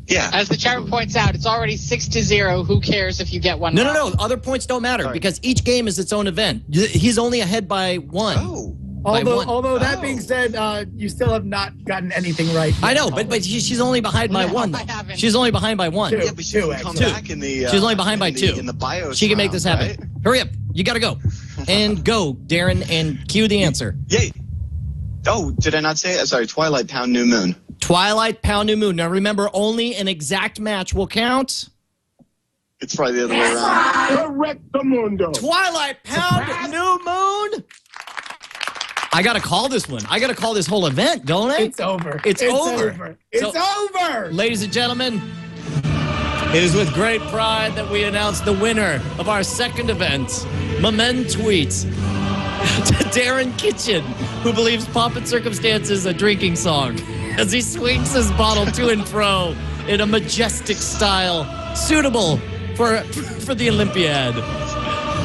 Yeah. As the chat room points out, it's already 6-0. Who cares if you get one? No. Other points don't matter because each game is its own event. He's only ahead by one. Oh. Although that being said, you still have not gotten anything right. I know, but she's only behind by one. Though. She's only behind by one. Two. Yeah, but she can come back in the. She's only behind by two. In the bios. She can make this happen. Right? Hurry up! You gotta go, and go, Darren, and cue the answer. Yay! Oh, did I not say it? Sorry, Twilight, Pound, New Moon. Twilight, Pound, New Moon. Now remember, only an exact match will count. It's probably the other way around. Correctamundo. Twilight, Pound, New Moon. I gotta call this one. I gotta call this whole event, don't I? It's over. It's over. It's over. Ladies and gentlemen, it is with great pride that we announce the winner of our second event, Moment Tweet, to Darren Kitchen, who believes Pomp and Circumstance is a drinking song, as he swings his bottle to and fro in a majestic style suitable for the Olympiad.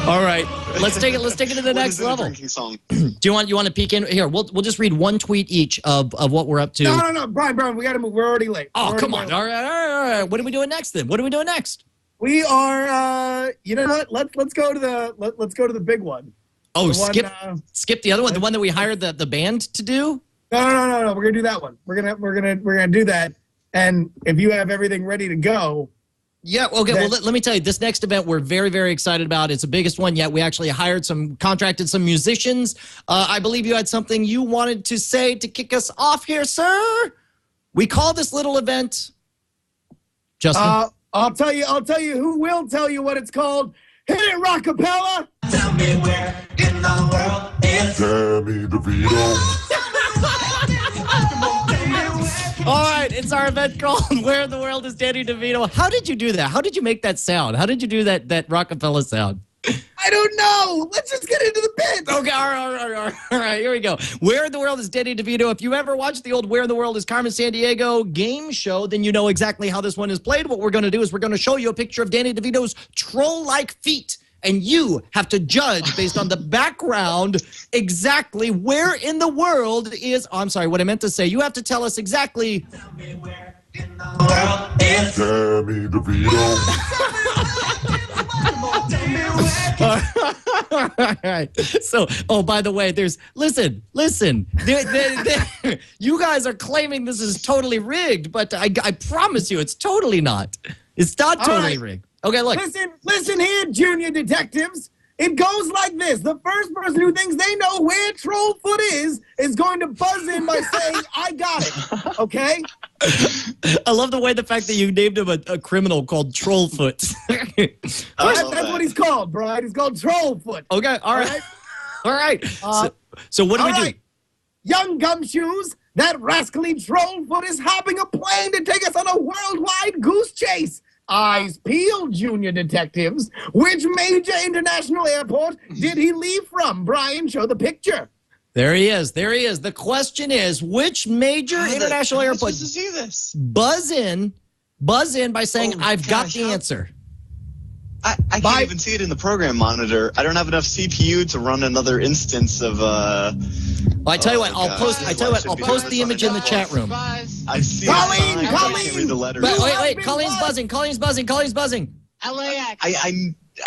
All right, let's take it to the next level. Drinking song? Do you want to peek in here? We'll just read one tweet each of what we're up to. No, Brian, we got to move. We're already late. Oh, come on. All right. What are we doing next then? What are we doing next? We are. You know what? Let's go to the big one. Oh, the skip the other one, the one that we hired the band to do. No. We're gonna do that one. We're gonna do that. And if you have everything ready to go. Yeah, okay, well, let me tell you, this next event we're very, very excited about. It's the biggest one yet. We actually contracted some musicians. I believe you had something you wanted to say to kick us off here, sir. We call this little event, Justin. I'll tell you who will tell you what it's called. Hit it, Rockapella! Tell me where in the world is Danny DeVito. All right, it's our event called Where in the World is Danny DeVito? How did you do that? How did you make that sound? How did you do that Rockefeller sound? I don't know. Let's just get into the bit. Okay, all right, here we go. Where in the World is Danny DeVito? If you ever watched the old Where in the World is Carmen Sandiego game show, then you know exactly how this one is played. What we're going to do is we're going to show you a picture of Danny DeVito's troll-like feet. And you have to judge based on the background exactly where in the world is... Oh, I'm sorry, what I meant to say. You have to tell us exactly... Tell me where in the world is Danny DeVito. All right. So, oh, by the way, listen. You guys are claiming this is totally rigged, but I promise you it's totally not. It's not totally rigged. Okay, look. Listen here, junior detectives. It goes like this. The first person who thinks they know where Trollfoot is going to buzz in by saying, I got it. Okay? I love the fact that you named him a criminal called Trollfoot. That's what he's called, Brian. He's called Trollfoot. Okay, all right. All right. So what do we do? Young gumshoes, that rascally Trollfoot is hopping a plane to take us on a worldwide goose chase. Eyes peeled, junior detectives. Which major international airport did he leave from? Brian, show the picture. There he is. The question is, which major international airport? To see this. Buzz in by saying, I've got the answer. I can't even see it in the program monitor. I don't have enough CPU to run another instance of. Well, I tell you what, I'll post the image in the chat room. I see. Colleen! I can't read the letters. Wait! Colleen's buzzing. LAX.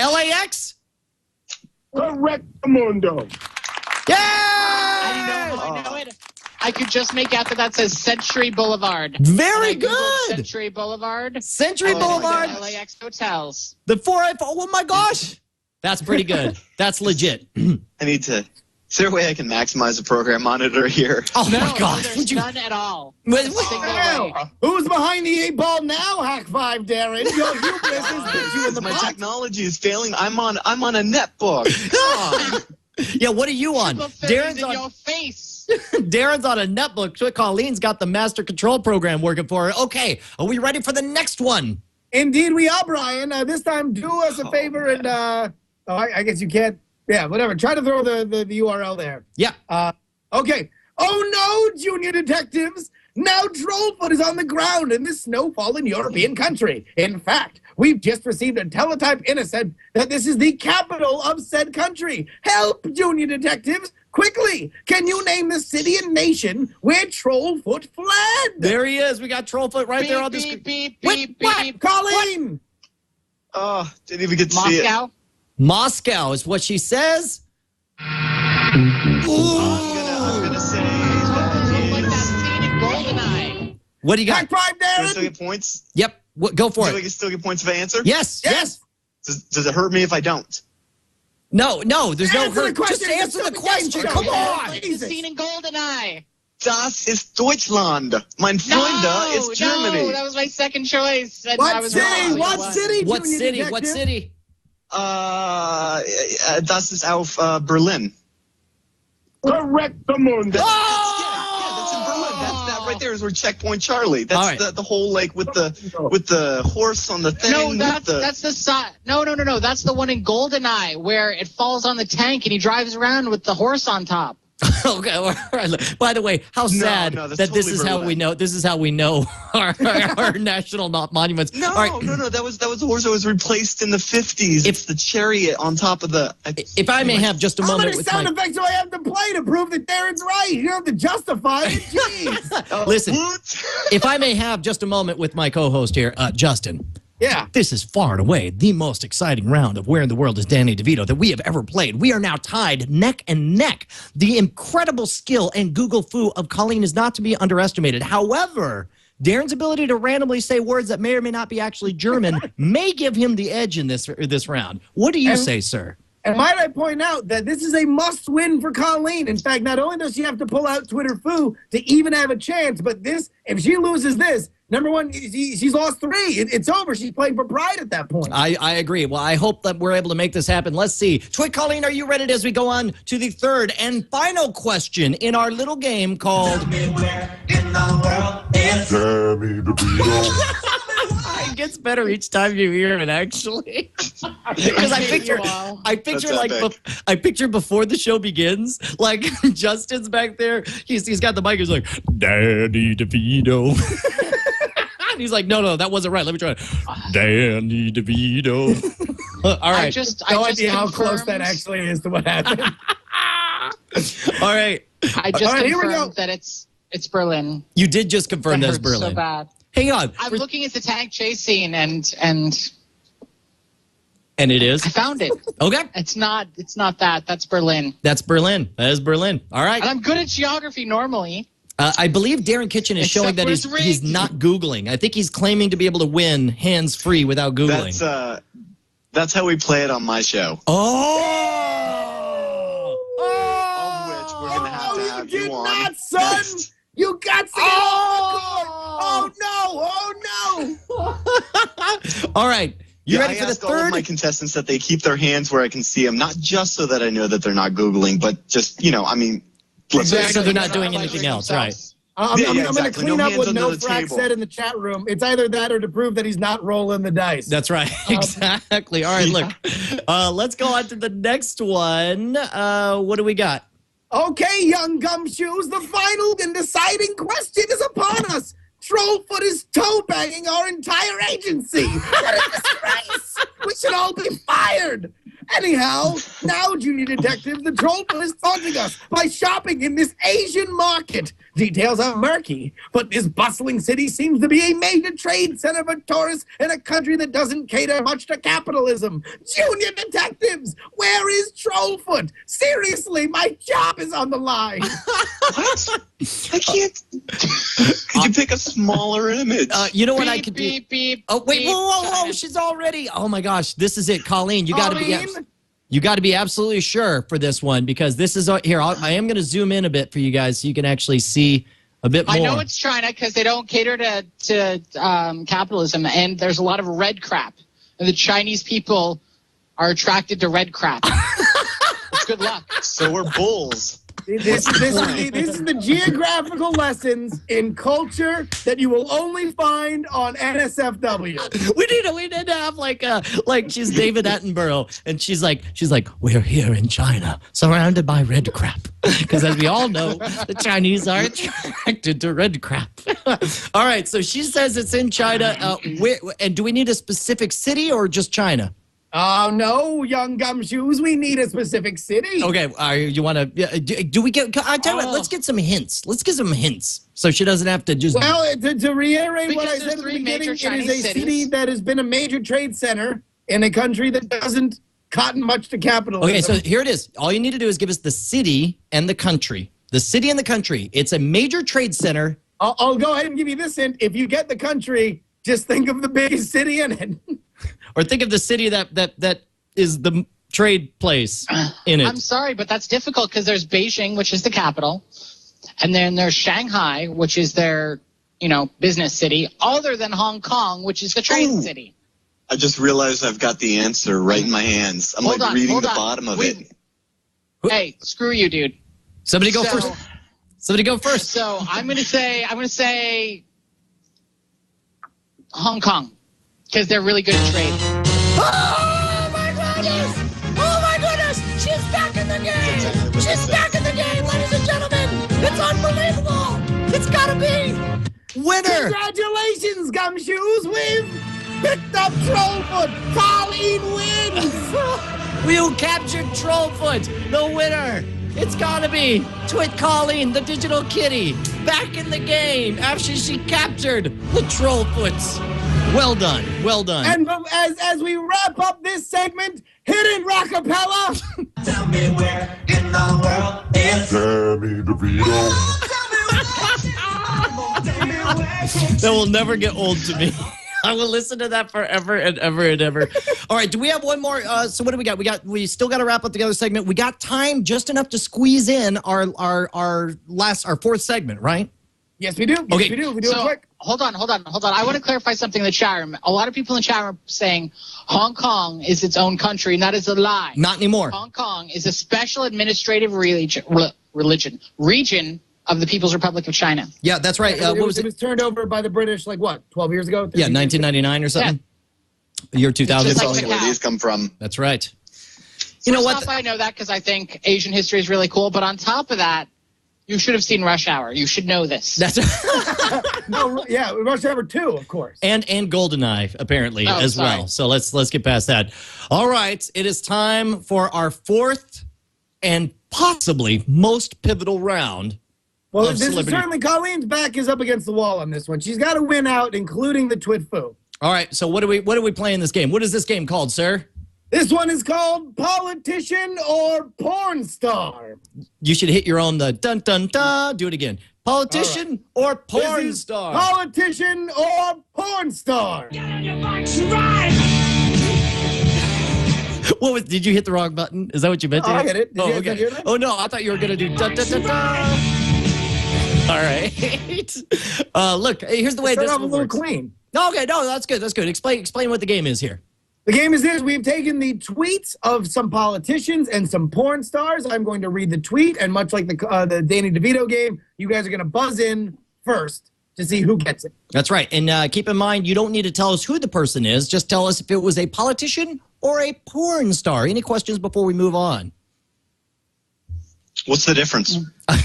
LAX. Correctamundo. Yeah! I know it. I could just make out that says Century Boulevard. Very good. Century Boulevard. Century Boulevard. LAX hotels. The 4i. Oh my gosh. That's pretty good. That's legit. I need to. Is there a way I can maximize the program monitor here? Oh my gosh. There's none at all. Who's behind the 8-ball now, Hack 5, Darren? Your hubris has put you in the My box. technology is failing. I'm on a netbook. Yeah, what are you on? Darren's on your face. Darren's on a netbook. Colleen's got the master control program working for her. Okay, are we ready for the next one? Indeed we are, Brian. This time, do us a favor and, I guess you can't. Yeah, whatever. Try to throw the URL there. Yeah. Okay. Oh, no, junior detectives. Now Trollfoot is on the ground in this snow-fallen European country. In fact, we've just received a teletype innocent that this is the capital of said country. Help, junior detectives. Quickly, can you name the city and nation where Trollfoot fled? There he is. We got Trollfoot right there on the screen. Beep. Colleen! Oh, didn't even get to see it. Moscow. Moscow is what she says. I'm gonna say Like that scene in GoldenEye. What do you High got? five, Do I Darren! still get points? Yep. Go for Do I it. still get points if I answer? Yes. Does it hurt me if I don't? No, there's no Answer the hurt. Just question. answer the Just question. the Come game. on. The scene in GoldenEye. Das ist Deutschland. Mein Freunde ist Germany. No, that was my second choice. And I What was city? wrong. What city? What Junior city? detective? What city? Das ist auf Berlin. Correct the moon. That's in Berlin. That right there is where Checkpoint Charlie. That's All right. the whole like with the horse on the thing. No, that's the side. No. That's the one in GoldenEye where it falls on the tank and he drives around with the horse on top. Okay. All right. By the way, how sad that's that this totally is how Berlin. we know. This is how we know our national monuments. No, All right. no. That was the horse that was replaced in the 50s. It's the chariot on top of the. If I may have just a How moment many with sound my. effects do I have to play to prove that Darren's right? You don't have to justify it. Jeez. Listen, if I may have just a moment with my co-host here, Justin. Yeah. This is far and away the most exciting round of Where in the World is Danny DeVito that we have ever played. We are now tied neck and neck. The incredible skill and Google foo of Colleen is not to be underestimated. However, Darren's ability to randomly say words that may or may not be actually German may give him the edge in this round. What do you say, sir? And might I point out that this is a must-win for Colleen. In fact, not only does she have to pull out Twitter foo to even have a chance, but this, if she loses this, number one, she's lost 3. It's over. She's playing for pride at that point. I agree. Well, I hope that we're able to make this happen. Let's see. Twit Colleen, are you ready as we go on to the third and final question in our little game called... Tell me where in the world is Danny DeVito. It gets better each time you hear it, actually. Because I picture before the show begins, like Justin's back there. He's got the mic. He's like, Danny DeVito. And he's like, no, that wasn't right. Let me try it. Danny DeVito. All right. I just No idea how confirmed- close that actually is to what happened. All right. I just All right, here we go. confirmed that it's Berlin. You did just confirm That that's hurts Berlin. so bad. Hang on. I'm looking at the tank chase scene and And it is? I found it. Okay. It's not that. That's Berlin. That's Berlin. That is Berlin. All right. And I'm good at geography normally. I believe Darren Kitchen is showing that Except for it's he's rigged. not Googling. I think he's claiming to be able to win hands-free without Googling. That's how we play it on my show. Oh! Of which we're gonna have to have you on. Not, son! next. You got to get off the court! Oh, no! All right. You ready I for the ask all of third? my contestants that they keep their hands where I can see them, not just so that I know that they're not Googling, but just, I mean... So they're not doing anything else, right? I'm going to exactly. clean No up hands what under No the Frack table. said in the chat room. It's either that or to prove that he's not rolling the dice. That's right. Exactly. All right, look. Let's go on to the next one. What do we got? Okay, young gumshoes, the final and deciding question is upon us. Trollfoot is toe-banging our entire agency. What a disgrace. We should all be fired. Anyhow, now, Junior Detective, the Trollfoot is taunting us by shopping in this Asian market. Details are murky, but this bustling city seems to be a major trade center for tourists in a country that doesn't cater much to capitalism. Junior Detectives, where is Trollfoot? Seriously, my job is on the line. What? I can't... Could you pick a smaller image? You know what I could do? Beep, beep, Oh, wait, beep. whoa, she's already. Oh my gosh, this is it, Colleen. You got to be. Colleen? You got to be absolutely sure for this one because this is here. I am going to zoom in a bit for you guys so you can actually see a bit more. I know it's China because they don't cater to capitalism, and there's a lot of red crap. And the Chinese people are attracted to red crap. It's good luck. So we're bulls. This is the geographical lessons in culture that you will only find on NSFW. We need to have like she's David Attenborough and she's like we're here in China surrounded by red crap because as we all know the Chinese are attracted to red crap. All right, so she says it's in China. And do we need a specific city or just China? Oh, no, young gumshoes. We need a specific city. Okay, you want to? Do we get? I tell you what. Let's get some hints. Let's get some hints, so she doesn't have to just. Well, to reiterate what I Because said at the there's 3 beginning, major it is Chinese a city cities. that has been a major trade center in a country that doesn't cotton much to capitalism. Okay, so here it is. All you need to do is give us the city and the country. The city and the country. It's a major trade center. I'll go ahead and give you this hint. If you get the country, just think of the biggest city in it. Or think of the city that is the trade place in it. I'm sorry, but that's difficult because there's Beijing, which is the capital, and then there's Shanghai, which is their, business city, other than Hong Kong, which is the trade city. I just realized I've got the answer right in my hands. I'm reading the bottom of it. Hey, screw you, dude. Somebody go first. Somebody go first. So I'm gonna say Hong Kong because they're really good at trade. Oh my goodness! Oh my goodness! She's back in the game! She's back in the game, ladies and gentlemen! It's unbelievable! It's gotta be winner! Congratulations, gumshoes! We've picked up Trollfoot! Colleen wins! You captured Trollfoot, the winner! It's gotta be Twit Colleen, the digital kitty, back in the game after she captured the Trollfoots. Well done, well done. And as we wrap up this segment, hit it, Rockapella! Tell me where in the world is Danny DeVito. That will never get old to me. I will listen to that forever and ever and ever. All right, do we have one more? So what do we got? We still got to wrap up the other segment. We got time just enough to squeeze in our fourth segment, right? Yes, we do. Yes, Okay. we do. We do it quick. Hold on. I want to clarify something in the chat room. A lot of people in the chat room are saying Hong Kong is its own country, and that is a lie. Not anymore. Hong Kong is a special administrative region of the People's Republic of China. Yeah, that's right. It was turned over by the British, 12 years ago? Yeah, 1999 or something. Year 2000. Just That's where these come from. That's right. You know what? I know that because I think Asian history is really cool. But on top of that, you should have seen Rush Hour. You should know this. That's Rush Hour 2, of course. and GoldenEye apparently as well. So let's get past that. All right, it is time for our fourth and possibly most pivotal round. Well, this is certainly Colleen's back is up against the wall on this one. She's got to win out, including the Twit Foo. All right, so what do we play in this game? What is this game called, sir? This one is called Politician or Porn Star. You should hit your own dun dun dun. Do it again. Politician or porn star? Politician or porn star? Get on your bikes, ride! Did you hit the wrong button? Is that what you meant to I hit? hit it. Did you guys hear that? Oh no, I thought you were gonna do dun dun dun dun. All right. Look, here's the way this off one a little works. clean. Okay, no, that's good. That's good. Explain what the game is here. The game is this. We've taken the tweets of some politicians and some porn stars. I'm going to read the tweet, and much like the Danny DeVito game, you guys are going to buzz in first to see who gets it. That's right. And keep in mind, you don't need to tell us who the person is. Just tell us if it was a politician or a porn star. Any questions before we move on? What's the difference?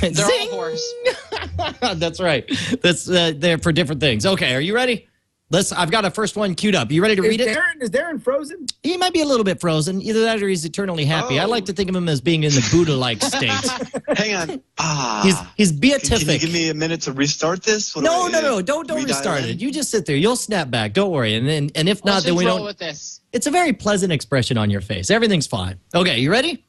They're all whores. That's right. That's they're for different things. Okay, are you ready? I've got a first one queued up. You ready to read it? Is Darren frozen? He might be a little bit frozen. Either that or he's eternally happy. I like to think of him as being in the Buddha-like state. Hang on. He's beatific. Can you give me a minute to restart this? No. Don't restart it. You just sit there. You'll snap back. Don't worry. And if not, then we don't. With this. It's a very pleasant expression on your face. Everything's fine. Okay, you ready?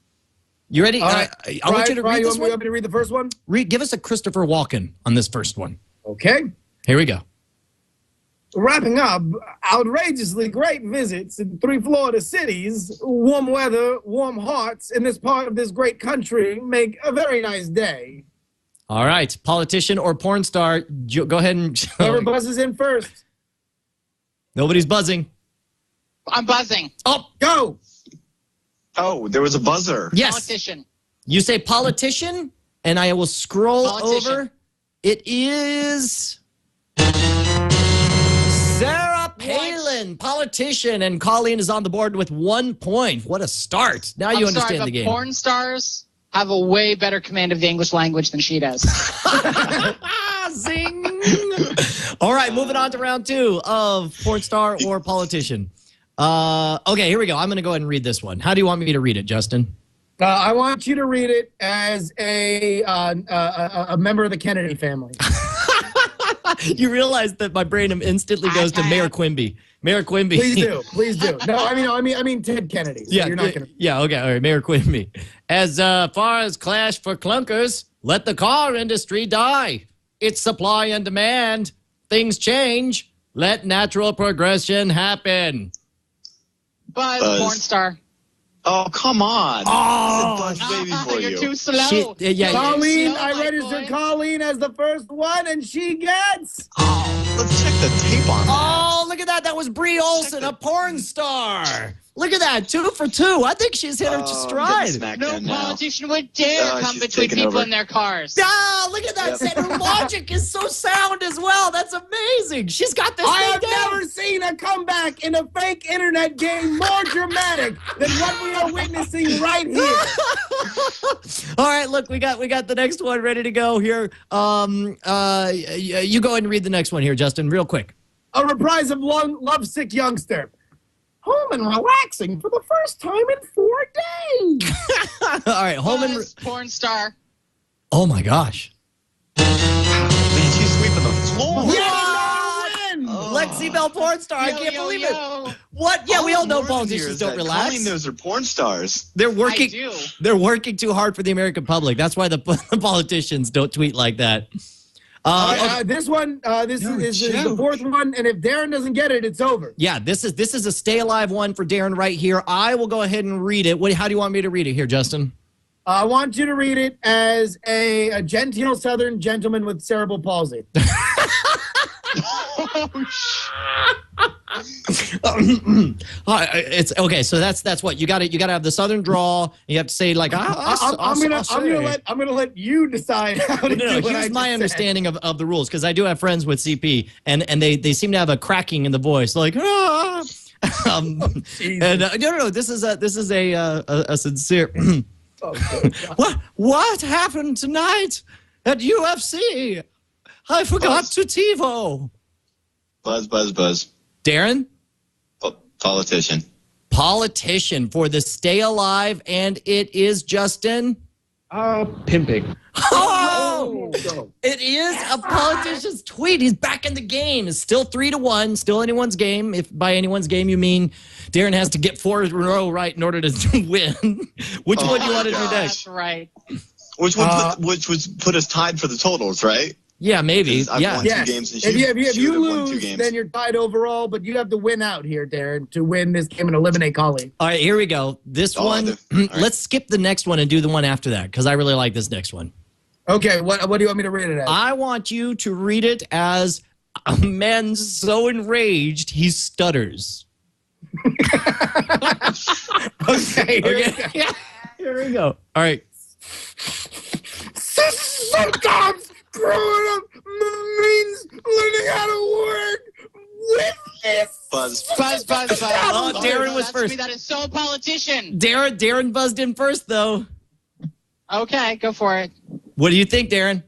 You ready? All right. I want you to read this You one. want me to read the first one? Give us a Christopher Walken on this first one. Okay. Here we go. Wrapping up, outrageously great visits in 3 Florida cities, warm weather, warm hearts in this part of this great country make a very nice day. All right. Politician or porn star, go ahead and... Whoever buzzes in first. Nobody's buzzing. I'm buzzing. Oh, go. Oh, there was a buzzer. Yes. Politician. You say politician, and I will scroll Politician. over. It is... Sarah Palin, politician, and Colleen is on the board with 1 point. What a start. Now you understand the game. Porn stars have a way better command of the English language than she does. Zing. All right, moving on to round 2 of porn star or politician. Okay, here we go. I'm going to go ahead and read this one. How do you want me to read it, Justin? I want you to read it as a member of the Kennedy family. You realize that my brain instantly goes to Mayor Quimby. Mayor Quimby. Please do. No, I mean Ted Kennedy. So you're not gonna. Yeah, okay, all right, Mayor Quimby. As far as Clash for Clunkers, let the car industry die. It's supply and demand. Things change. Let natural progression happen. Buzz, porn star. Oh, come on. Oh, Buzz baby for you're you. too slow. Colleen, I registered Colleen as the first one, and she gets. Oh, let's check the tape on that. Oh, look at that. That was Brie Olson, a porn star. Look at that. 2 for 2. I think she's hit her stride. No politician would dare come between people in their cars. Ah, look at that. Yep. Her logic is so sound as well. That's amazing. She's got this I thing have down. never seen a comeback in a fake internet game more dramatic than what we are witnessing right here. All right, look, we got the next one ready to go here. You go ahead and read the next one here, Justin, real quick. A reprise of Lovesick Youngster. Home and relaxing for the first time in 4 days. All right, home and porn star. Oh my gosh. Man, she's sweeping the floor. Lexi Bell porn star. I can't believe it. What? Yeah, we all know politicians don't relax. Colleen knows they're porn stars. They're working. I do. They're working too hard for the American public. That's why the politicians don't tweet like that. This one, this is the fourth one, and if Darren doesn't get it, it's over. Yeah, this is a stay alive one for Darren right here. I will go ahead and read it. How do you want me to read it here, Justin? I want you to read it as a genteel Southern gentleman with cerebral palsy. It's okay. So that's what you got to have the Southern drawl. You have to say like I'm gonna let you decide how to do it. Here's my understanding of the rules, because I do have friends with CP and they seem to have a cracking in the voice, like no. This is a sincere. What happened tonight at UFC? I forgot to TiVo. Buzz. Darren? Politician. Politician for the Stay Alive, and it is Justin. Pimping. Oh! It is a politician's tweet. He's back in the game. It's still 3-1. Still anyone's game. If by anyone's game you mean Darren has to get 4 in a row right in order to win. Which one do you want to do next? That's right. Which would put us tied for the totals, right? Yeah, maybe. I've won 2 games and if you lose, 2 games. then you're tied overall, but you have to win out here, Darren, to win this game and eliminate Colleen. All right, here we go. This one, let's skip the next one and do the one after that, because I really like this next one. Okay, what do you want me to read it as? I want you to read it as a man so enraged he stutters. Okay. Here we go. All right. Sometimes growing up means learning how to work with this. Buzz. Oh, Darren was first. That is so politician. Darren buzzed in first, though. Okay, go for it. What do you think, Darren?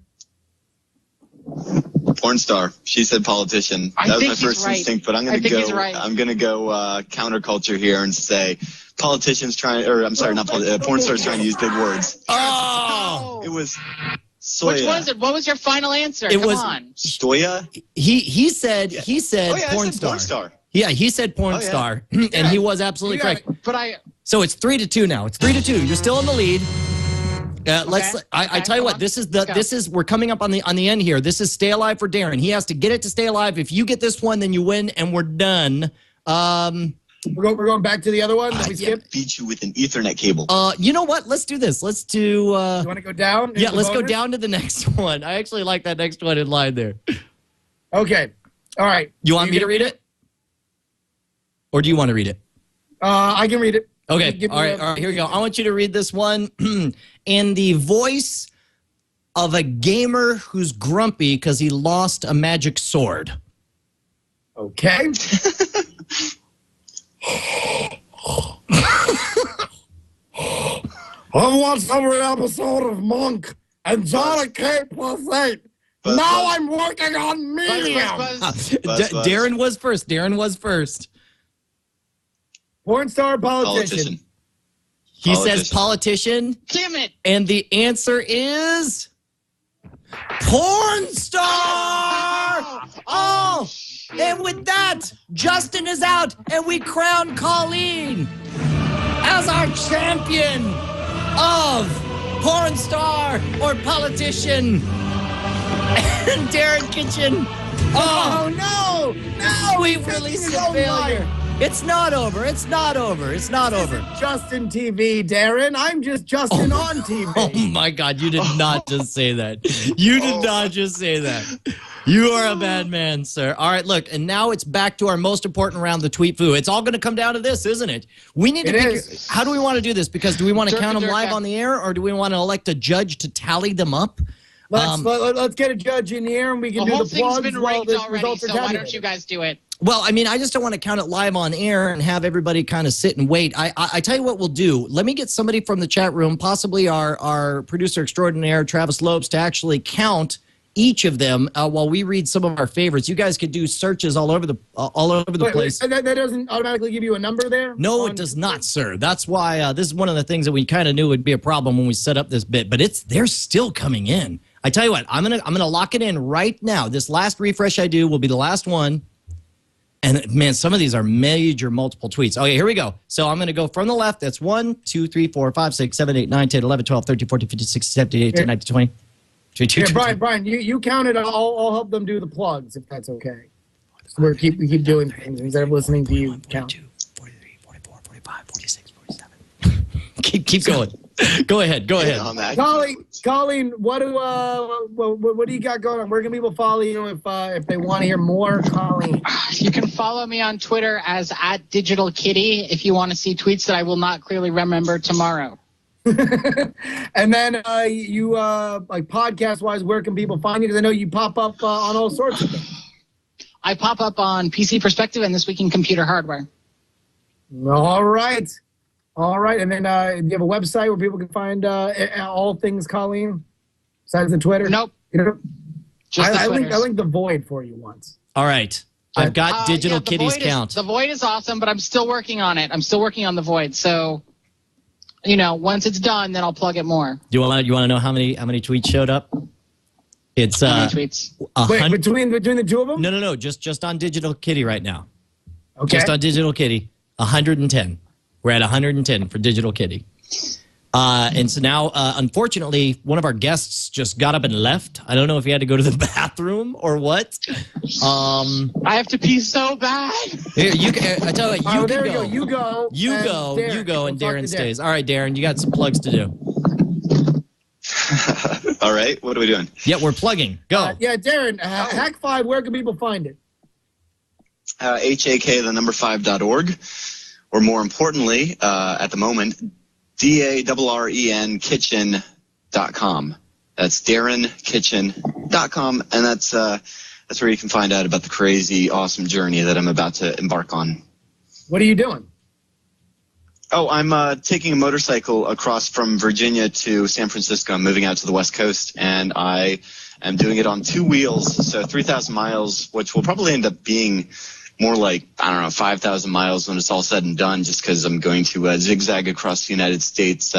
Porn star. She said politician. That was my first instinct, but I'm gonna go counterculture here and say politicians trying, or I'm sorry, not porn stars trying to use big words. Oh, it was Soya. Which was it? What was your final answer? It Come was on. Soya. He said porn star. Yeah, he said porn star, and he was absolutely correct. So it's 3-2 now. It's 3-2. You're still in the lead. I tell you what, we're coming up on the end here. This is Stay Alive for Darren. He has to get it to stay alive. If you get this one, then you win, and we're done. We're going back to the other one that we skipped? Beat you with an Ethernet cable. You know what? Let's do this. Let's do... you want to go down? Yeah, let's go down to the next one. I actually like that next one in line there. Okay. All right. You want me to read it? Or do you want to read it? I can read it. Okay. All right. Here we go. I want you to read this one in the voice of a gamer who's grumpy because he lost a magic sword. Okay. I've watched every episode of Monk and Johnny K +8. Now I'm working on medium. Darren was first. Porn star, politician. He says politician. Damn it. And the answer is porn star. Oh, and with that, Justin is out, and we crown Colleen as our champion of porn star or politician. And Darren Kitchen. Oh no! We've released a failure. It's not over. It's not over. It's not over. Justin TV, Darren. I'm just Justin on TV. Oh my God! You did not just say that. You did not just say that. You are a bad man, sir. All right, look, and now it's back to our most important round, the tweet foo. It's all going to come down to this, isn't it? We need to pick. How do we want to do this? Because do we want to count them live on the air, or do we want to elect a judge to tally them up? Let's get a judge in here, and we can do the plugs. The whole thing's been rigged already, so why don't you guys do it? Well, I mean, I just don't want to count it live on air and have everybody kind of sit and wait. I tell you what we'll do. Let me get somebody from the chat room, possibly our producer extraordinaire, Travis Lopes, to actually count each of them while we read some of our favorites. You guys could do searches all over the place. That doesn't automatically give you a number there? No, it does not, sir. That's why this is one of the things that we kind of knew would be a problem when we set up this bit. But they're still coming in. I tell you what, I'm gonna lock it in right now. This last refresh I do will be the last one. And man, some of these are major multiple tweets. Okay, here we go. So I'm going to go from the left. That's 1, 2, 3, 4, 5, 6, 7, 8, 9, 10, 11, 12, 13, 14, 15, 16, 17, 18, 19, 20. Here, Brian, you counted. I'll help them do the plugs if that's okay. So we keep doing things instead of listening to you count. 43, 44, 45, 46, 47. keep going. Go ahead. Colleen, what do you got going on? Where can people follow you if they want to hear more, Colleen? You can follow me on Twitter as @DigitalKitty if you want to see tweets that I will not clearly remember tomorrow. And then you like podcast wise, where can people find you? Because I know you pop up on all sorts of things. I pop up on PC Perspective and This Week in Computer Hardware. All right, and then do you have a website where people can find all things Colleen, besides the Twitter? Nope. Just I linked the Void for you once. All right. I've got Digital Kitty's count. The Void is awesome, but I'm still working on it. I'm still working on the Void. So, once it's done, then I'll plug it more. Do you want to know how many tweets showed up? It's how many tweets? Wait, between the two of them? No. Just on Digital Kitty right now. Okay. Just on Digital Kitty, 110. We're at 110 for Digital Kitty. And so now, unfortunately, one of our guests just got up and left. I don't know if he had to go to the bathroom or what. I have to pee so bad. Here, I tell you what, there we go. You go. You go, and Darren stays. All right, Darren, you got some plugs to do. All right, what are we doing? Yeah, we're plugging. Go. Darren, Hack 5, where can people find it? HAK5.org. Or more importantly, at the moment, DARREN kitchen.com. That's DarrenKitchen.com, and that's where you can find out about the crazy, awesome journey that I'm about to embark on. What are you doing? Oh, I'm taking a motorcycle across from Virginia to San Francisco. I'm moving out to the West Coast, and I am doing it on 2 wheels, so 3,000 miles, which will probably end up being more like, 5,000 miles when it's all said and done, just because I'm going to zigzag across the United States,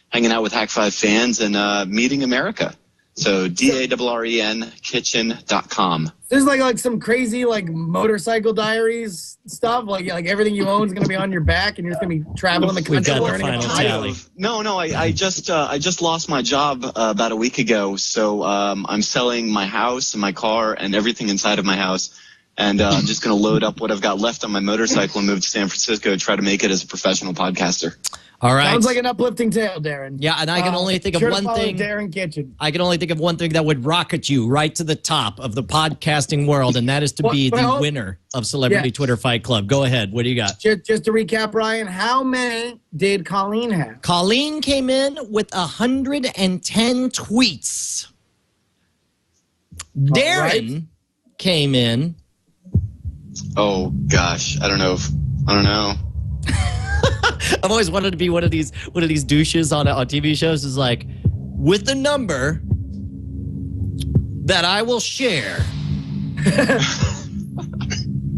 hanging out with Hack 5 fans and meeting America. So DARREN kitchen.com. There's like some crazy motorcycle diaries stuff, like everything you own is going to be on your back and you're just going to be traveling the country learning about it. No, I just lost my job about a week ago, so I'm selling my house and my car and everything inside of my house. And I'm just going to load up what I've got left on my motorcycle and move to San Francisco to try to make it as a professional podcaster. All right. Sounds like an uplifting tale, Darren. Yeah, and I can only think of one thing. Darren Kitchen. I can only think of one thing that would rocket you right to the top of the podcasting world, and that is to be the winner of Celebrity Twitter Fight Club. Go ahead. What do you got? Just to recap, Ryan, how many did Colleen have? Colleen came in with 110 tweets. Darren came in. Oh gosh, I don't know. I've always wanted to be one of these douches on TV shows. Is like with the number that I will share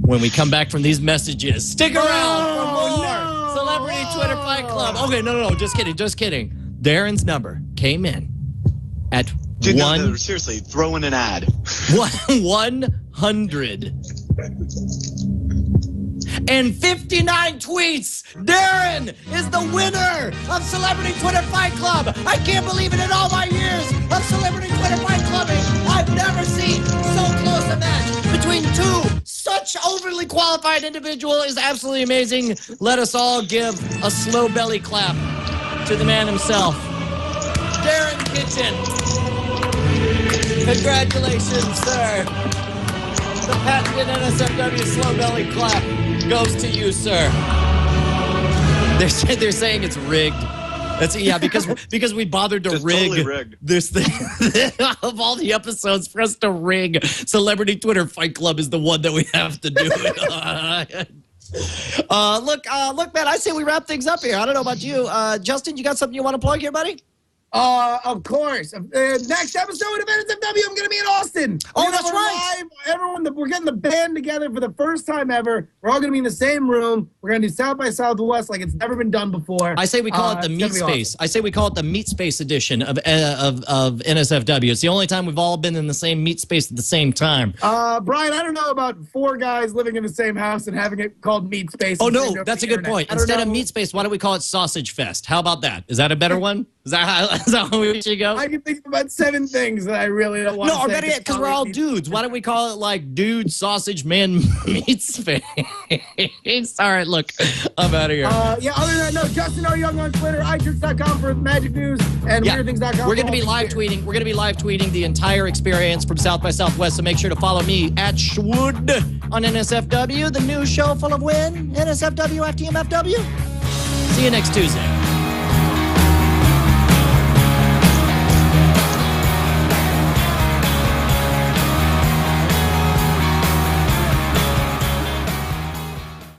when we come back from these messages. Stick around for more. Celebrity Twitter Fight Club. Okay, no, just kidding. Darren's number came in at Dude, no, seriously, throw in an ad. 159 tweets. Darren is the winner of Celebrity Twitter Fight Club. I can't believe it. In all my years of Celebrity Twitter Fight Clubbing, I've never seen so close a match between two such overly qualified individuals. Is absolutely amazing. Let us all give a slow belly clap to the man himself, Darren Kitchen. Congratulations, sir. The patented NSFW slow belly clap goes to you, sir. They're saying it's rigged. Because we bothered to rig totally this thing. Of all the episodes for us to rig, Celebrity Twitter Fight Club is the one that we have to do it. Look, man, I say we wrap things up here. I don't know about you. Justin, you got something you want to plug here, buddy? Of course. Next episode of NSFW, I'm going to be in Austin. Oh, that's right. Live. Everyone, we're getting the band together for the first time ever. We're all going to be in the same room. We're going to do South by Southwest like it's never been done before. I say we call it the Meat Space. Awesome. I say we call it the Meat Space edition of NSFW. It's the only time we've all been in the same meat space at the same time. Brian, I don't know about four guys living in the same house and having it called Meat Space. Oh, no, that's a good point. Instead of Meat Space, why don't we call it Sausage Fest? How about that? Is that a better one? Is that how we should go? I can think of about 7 things that I really don't want to say. No, or better yet, because we're all dudes. Why don't we call it like Dude Sausage Man Meat Space? All right, look, I'm out of here. Yeah, other than that, no, Justin O. Young on Twitter, iTricks.com for magic news, and weirdthings.com. We're going to be live tweeting. We're going to be live tweeting the entire experience from South by Southwest, so make sure to follow me at Schwood on NSFW, the news show full of win, NSFW, FTMFW. See you next Tuesday.